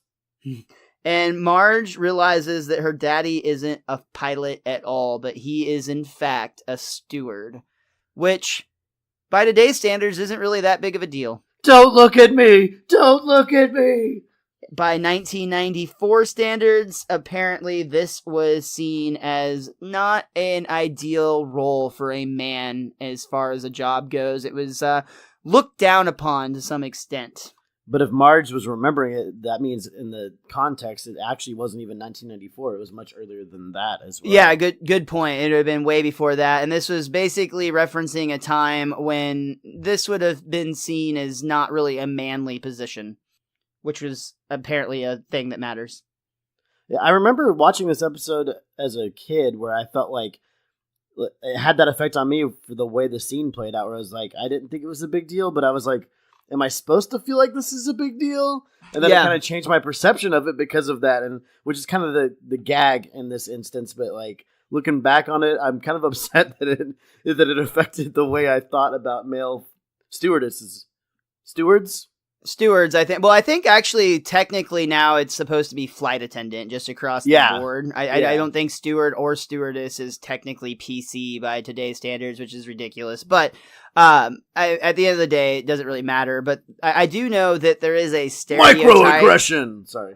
And Marge realizes that her daddy isn't a pilot at all, but he is in fact a steward. Which, by today's standards, isn't really that big of a deal. Don't look at me! Don't look at me! By 1994 standards, apparently this was seen as not an ideal role for a man as far as a job goes. It was looked down upon to some extent. But if Marge was remembering it, that means in the context, it actually wasn't even 1994. It was much earlier than that as well. Yeah, good point. It would have been way before that. And this was basically referencing a time when this would have been seen as not really a manly position, which was apparently a thing that matters. Yeah, I remember watching this episode as a kid where I felt like it had that effect on me for the way the scene played out, where I was like, I didn't think it was a big deal, but I was like, am I supposed to feel like this is a big deal? And then it kind of changed my perception of it because of that, and which is kind of the gag in this instance. But like looking back on it, I'm kind of upset that it affected the way I thought about male stewardesses. Stewards? Stewards, I think. Well, I think actually, technically now it's supposed to be flight attendant just across the board. I don't think steward or stewardess is technically PC by today's standards, which is ridiculous. But at the end of the day, it doesn't really matter. But I do know that there is a stereotype. Microaggression! Sorry.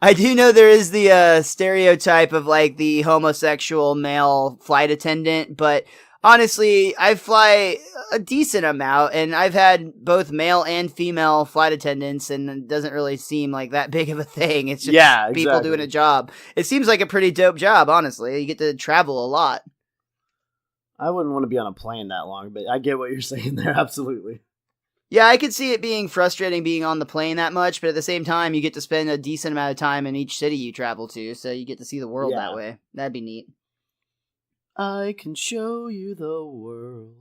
I do know there is the stereotype of like the homosexual male flight attendant, but honestly, I fly a decent amount, and I've had both male and female flight attendants, and it doesn't really seem like that big of a thing. It's just people doing a job. It seems like a pretty dope job, honestly. You get to travel a lot. I wouldn't want to be on a plane that long, but I get what you're saying there, absolutely. Yeah, I could see it being frustrating being on the plane that much, but at the same time, you get to spend a decent amount of time in each city you travel to, so you get to see the world that way. That'd be neat. I can show you the world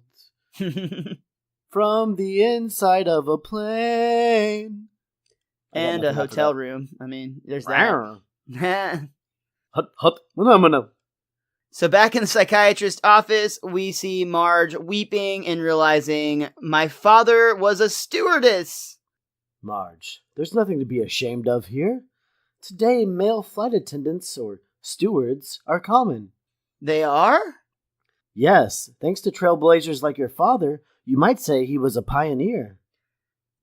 from the inside of a plane. And a hotel room. I mean, there's that. So back in the psychiatrist's office, we see Marge weeping and realizing, my father was a stewardess. Marge, there's nothing to be ashamed of here. Today, male flight attendants, or stewards, are common. They are? Yes, thanks to trailblazers like your father, you might say he was a pioneer.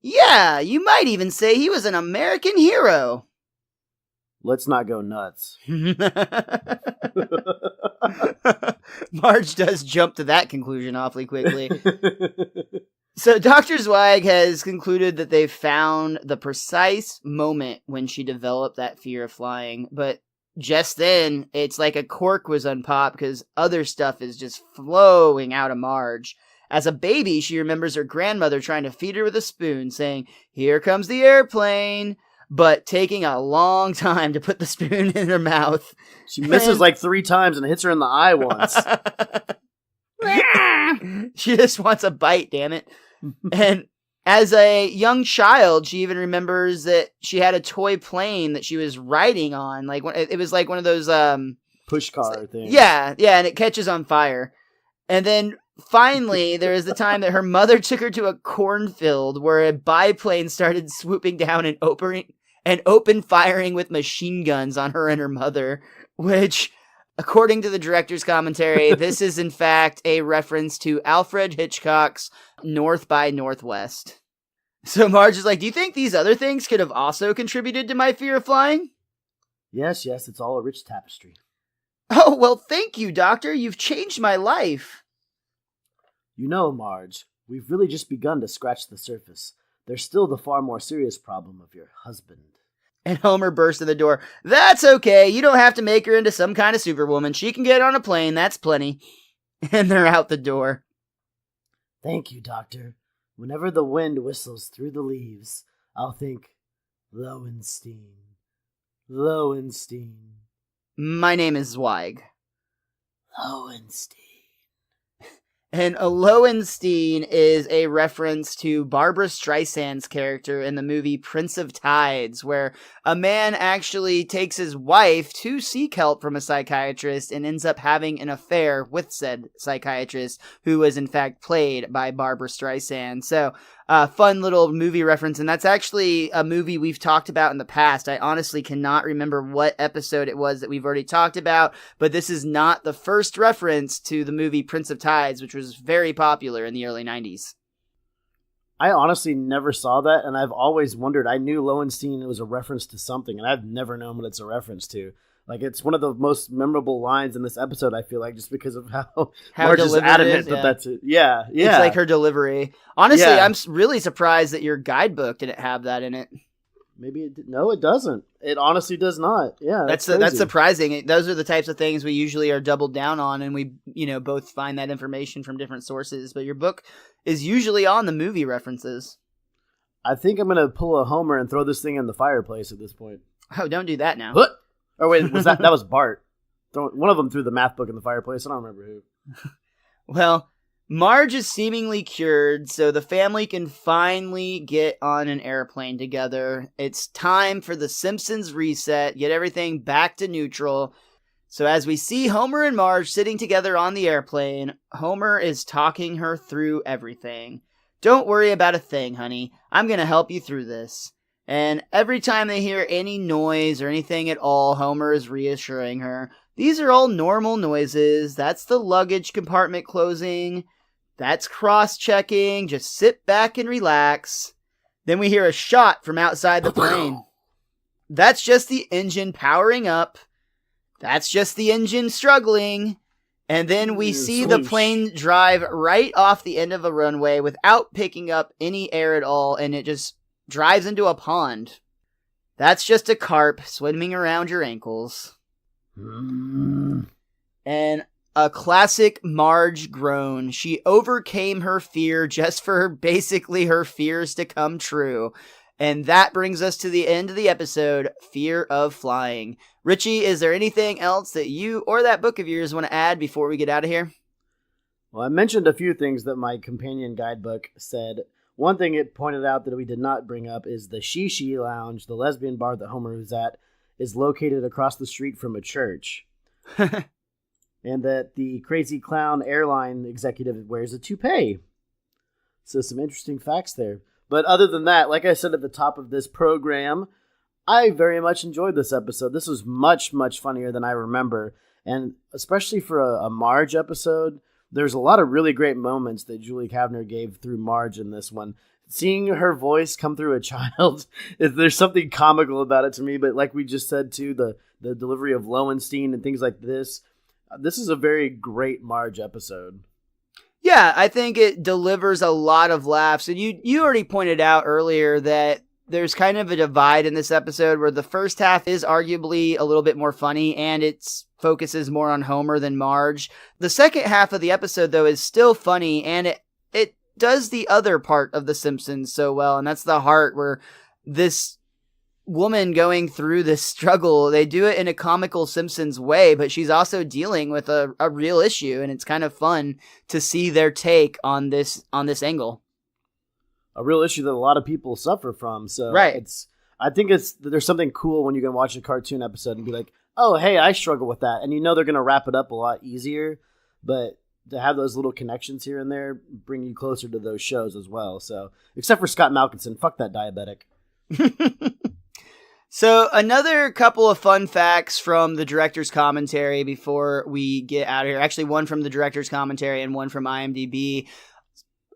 Yeah, you might even say he was an American hero. Let's not go nuts. Marge does jump to that conclusion awfully quickly. So Dr. Zweig has concluded that they've found the precise moment when she developed that fear of flying, but just then, it's like a cork was unpopped because other stuff is just flowing out of Marge. As a baby, she remembers her grandmother trying to feed her with a spoon, saying, "Here comes the airplane," but taking a long time to put the spoon in her mouth. She misses like 3 times and hits her in the eye once. She just wants a bite, damn it. And as a young child, she even remembers that she had a toy plane that she was riding on. Like it was like one of those push car things. Yeah, and it catches on fire. And then finally, there is the time that her mother took her to a cornfield where a biplane started swooping down and open firing with machine guns on her and her mother, which, according to the director's commentary, this is in fact a reference to Alfred Hitchcock's North by Northwest. So Marge is like, do you think these other things could have also contributed to my fear of flying? Yes, it's all a rich tapestry. Oh, well, thank you, Doctor. You've changed my life. You know, Marge, we've really just begun to scratch the surface. There's still the far more serious problem of your husband. And Homer bursts in the door. That's okay. You don't have to make her into some kind of superwoman. She can get on a plane. That's plenty. And they're out the door. Thank you, Doctor. Whenever the wind whistles through the leaves, I'll think, Lowenstein. My name is Zweig. Lowenstein. And a Lowenstein is a reference to Barbra Streisand's character in the movie Prince of Tides, where a man actually takes his wife to seek help from a psychiatrist and ends up having an affair with said psychiatrist, who was in fact played by Barbra Streisand. So, fun little movie reference, and that's actually a movie we've talked about in the past. I honestly cannot remember what episode it was that we've already talked about, but this is not the first reference to the movie Prince of Tides, which was very popular in the early 90s. I honestly never saw that, and I've always wondered. I knew Lowenstein was a reference to something, and I've never known what it's a reference to. Like, it's one of the most memorable lines in this episode, I feel like, just because of how Marge is adamant that that's it. Yeah. It's like her delivery. Honestly, I'm really surprised that your guidebook didn't have that in it. Maybe no, it doesn't. It honestly does not. Yeah, that's surprising. Those are the types of things we usually are doubled down on, and we, both find that information from different sources. But your book is usually on the movie references. I think I'm gonna pull a Homer and throw this thing in the fireplace at this point. Oh, don't do that now. What? Oh wait, was that was Bart? One of them threw the math book in the fireplace. I don't remember who. Well, Marge is seemingly cured, so the family can finally get on an airplane together. It's time for the Simpsons reset, get everything back to neutral. So as we see Homer and Marge sitting together on the airplane, Homer is talking her through everything. Don't worry about a thing, honey. I'm going to help you through this. And every time they hear any noise or anything at all, Homer is reassuring her. These are all normal noises. That's the luggage compartment closing. That's cross-checking. Just sit back and relax. Then we hear a shot from outside the plane. That's just the engine powering up. That's just the engine struggling. And then we see the plane drive right off the end of a runway without picking up any air at all, and it just drives into a pond. That's just a carp swimming around your ankles. And a classic Marge groan. She overcame her fear just for basically her fears to come true. And that brings us to the end of the episode, Fear of Flying. Richie, is there anything else that you or that book of yours want to add before we get out of here? Well, I mentioned a few things that my companion guidebook said. One thing it pointed out that we did not bring up is the Shishi Lounge, the lesbian bar that Homer was at, is located across the street from a church. And that the Crazy Clown airline executive wears a toupee. So some interesting facts there. But other than that, like I said at the top of this program, I very much enjoyed this episode. This was much, much funnier than I remember. And especially for a Marge episode, there's a lot of really great moments that Julie Kavner gave through Marge in this one. Seeing her voice come through a child, there's something comical about it to me. But like we just said, too, the delivery of Lowenstein and things like this, this is a very great Marge episode. Yeah, I think it delivers a lot of laughs. And you already pointed out earlier that there's kind of a divide in this episode where the first half is arguably a little bit more funny and it focuses more on Homer than Marge. The second half of the episode, though, is still funny and it does the other part of The Simpsons so well. And that's the heart where this woman going through this struggle, they do it in a comical Simpsons way, but she's also dealing with a real issue, and it's kind of fun to see their take on this angle. A real issue that a lot of people suffer from. So right. I think there's something cool when you can watch a cartoon episode and be like, oh, hey, I struggle with that. And you know they're going to wrap it up a lot easier, but to have those little connections here and there bring you closer to those shows as well. So, except for Scott Malkinson, fuck that diabetic. So another couple of fun facts from the director's commentary before we get out of here. Actually, one from the director's commentary and one from IMDb.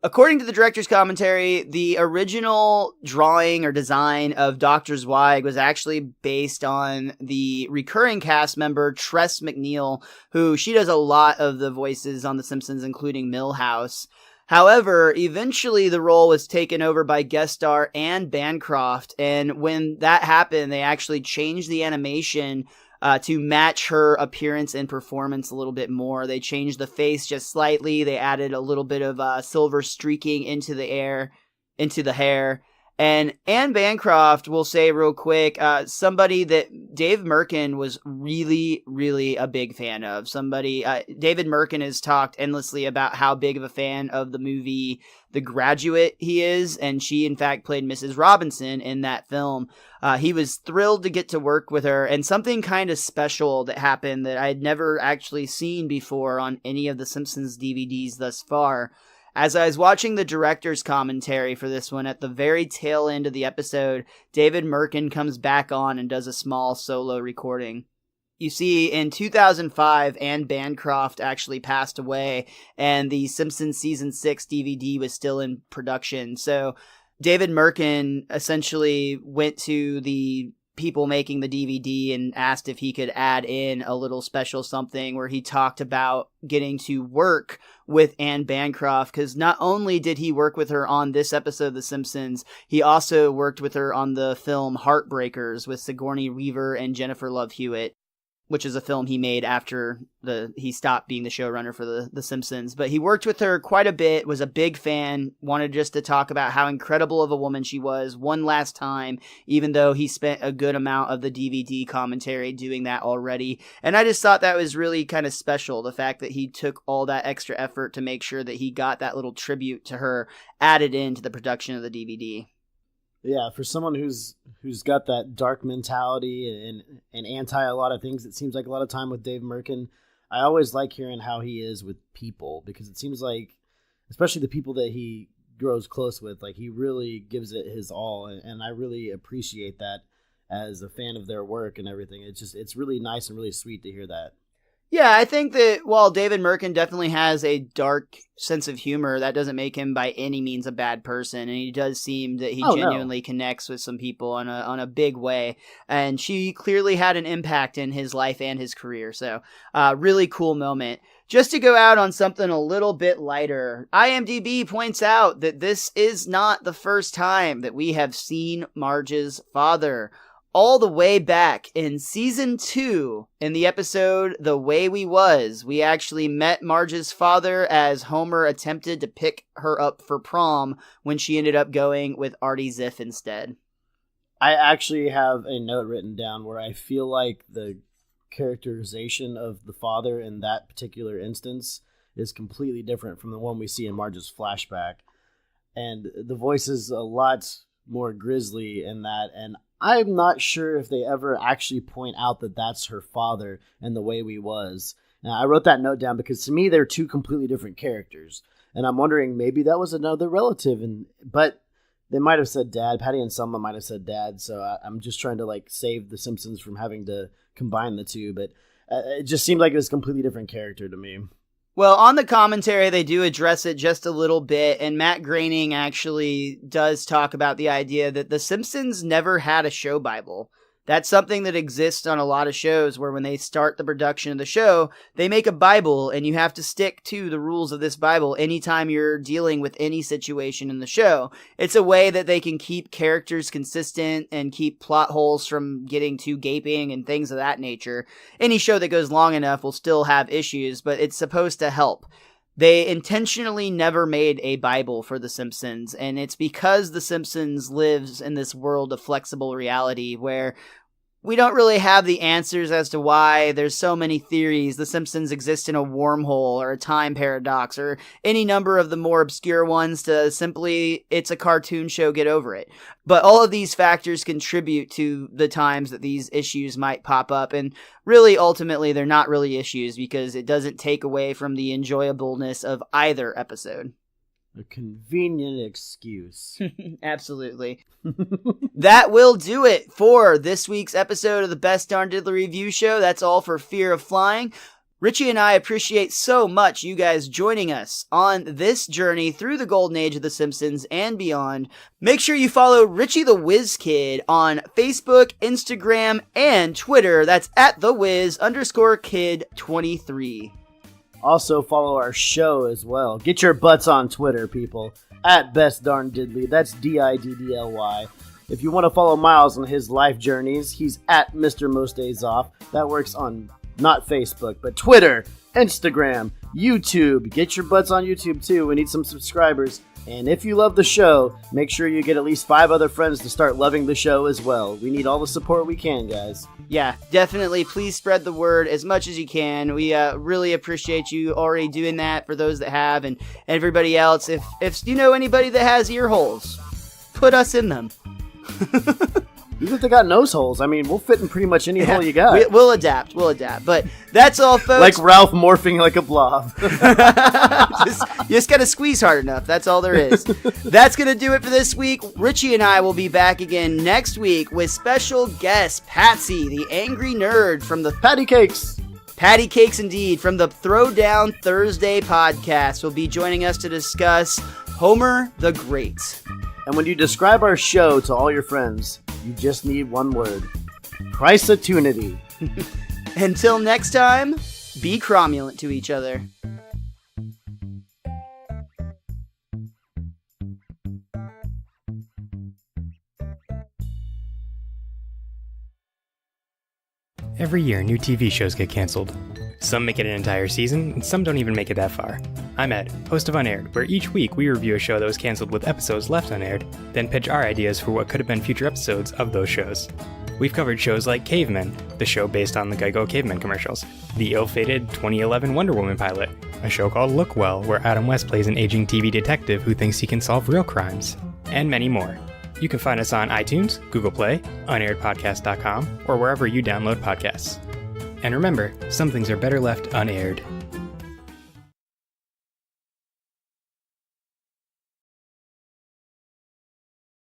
According to the director's commentary, the original drawing or design of Dr. Zweig was actually based on the recurring cast member Tress MacNeille, who she does a lot of the voices on The Simpsons, including Milhouse. However, eventually the role was taken over by guest star Anne Bancroft, and when that happened, they actually changed the animation to match her appearance and performance a little bit more. They changed the face just slightly. They added a little bit of silver streaking into the hair. And Anne Bancroft, will say real quick, somebody that Dave Merkin was really, really a big fan of. David Merkin has talked endlessly about how big of a fan of the movie The Graduate he is, and she, in fact, played Mrs. Robinson in that film. He was thrilled to get to work with her, and something kind of special that happened that I had never actually seen before on any of the Simpsons DVDs thus far. As I was watching the director's commentary for this one, at the very tail end of the episode, David Merkin comes back on and does a small solo recording. You see, in 2005, Anne Bancroft actually passed away, and the Simpsons Season 6 DVD was still in production. So David Merkin essentially went to the people making the DVD and asked if he could add in a little special something where he talked about getting to work with Anne Bancroft, because not only did he work with her on this episode of The Simpsons, he also worked with her on the film Heartbreakers with Sigourney Weaver and Jennifer Love Hewitt, which is a film he made after he stopped being the showrunner for the Simpsons. But he worked with her quite a bit, was a big fan, wanted just to talk about how incredible of a woman she was one last time, even though he spent a good amount of the DVD commentary doing that already. And I just thought that was really kind of special, the fact that he took all that extra effort to make sure that he got that little tribute to her added into the production of the DVD. Yeah, for someone who's got that dark mentality and anti a lot of things, it seems like a lot of time with Dave Merkin, I always like hearing how he is with people, because it seems like, especially the people that he grows close with. Like, he really gives it his all, and I really appreciate that as a fan of their work and everything. It's really nice and really sweet to hear that. Yeah, I think that while David Merkin definitely has a dark sense of humor, that doesn't make him by any means a bad person. And he does seem that he genuinely connects with some people on a big way. And she clearly had an impact in his life and his career. So really cool moment. Just to go out on something a little bit lighter, IMDb points out that this is not the first time that we have seen Marge's father. All the way back in season 2, in the episode The Way We Was, we actually met Marge's father as Homer attempted to pick her up for prom when she ended up going with Artie Ziff instead. I actually have a note written down where I feel like the characterization of the father in that particular instance is completely different from the one we see in Marge's flashback. And the voice is a lot more grisly in that, and I'm not sure if they ever actually point out that that's her father in The Way We Was. And I wrote that note down because to me they're two completely different characters, and I'm wondering maybe that was another relative. But they might have said dad. Patty and Selma might have said dad. So I'm just trying to like save The Simpsons from having to combine the two. But it just seemed like it was a completely different character to me. Well, on the commentary, they do address it just a little bit, and Matt Groening actually does talk about the idea that The Simpsons never had a show Bible. That's something that exists on a lot of shows where when they start the production of the show, they make a Bible and you have to stick to the rules of this Bible anytime you're dealing with any situation in the show. It's a way that they can keep characters consistent and keep plot holes from getting too gaping and things of that nature. Any show that goes long enough will still have issues, but it's supposed to help. They intentionally never made a Bible for The Simpsons, and it's because The Simpsons lives in this world of flexible reality where we don't really have the answers as to why there's so many theories. The Simpsons exist in a wormhole or a time paradox or any number of the more obscure ones to simply, it's a cartoon show, get over it. But all of these factors contribute to the times that these issues might pop up. And really, ultimately, they're not really issues because it doesn't take away from the enjoyableness of either episode. A convenient excuse. Absolutely. That will do it for this week's episode of the Best Darn Diddly Review Show. That's all for Fear of Flying. Richie and I appreciate so much you guys joining us on this journey through the golden age of The Simpsons and beyond. Make sure you follow Richie the WizKid on Facebook, Instagram, and Twitter. That's at @thewiz_kid23. Also, follow our show as well. Get your butts on Twitter, people. At Best Darn Diddly. That's DIDDLY. If you want to follow Miles on his life journeys, he's at MrMostDaysOff. That works on not Facebook, but Twitter, Instagram, YouTube. Get your butts on YouTube, too. We need some subscribers. And if you love the show, make sure you get at least 5 other friends to start loving the show as well. We need all the support we can, guys. Yeah, definitely. Please spread the word as much as you can. We really appreciate you already doing that for those that have, and everybody else. If you know anybody that has ear holes, put us in them. Even if they got nose holes, I mean, we'll fit in pretty much any hole you got. We'll adapt. But that's all, folks. Like Ralph morphing like a blob. You just gotta squeeze hard enough. That's all there is. That's gonna do it for this week. Richie and I will be back again next week with special guest Patsy, the angry nerd from the Patty Cakes. Patty Cakes, indeed, from the Throwdown Thursday podcast, will be joining us to discuss Homer the Great. And when you describe our show to all your friends, you just need one word. Chrysotunity. Until next time, be cromulent to each other. Every year, new TV shows get canceled. Some make it an entire season, and some don't even make it that far. I'm Ed, host of Unaired, where each week we review a show that was canceled with episodes left unaired, then pitch our ideas for what could have been future episodes of those shows. We've covered shows like Cavemen, the show based on the Geico Cavemen commercials, the ill-fated 2011 Wonder Woman pilot, a show called Look Well, where Adam West plays an aging TV detective who thinks he can solve real crimes, and many more. You can find us on iTunes, Google Play, unairedpodcast.com, or wherever you download podcasts. And remember, some things are better left unaired.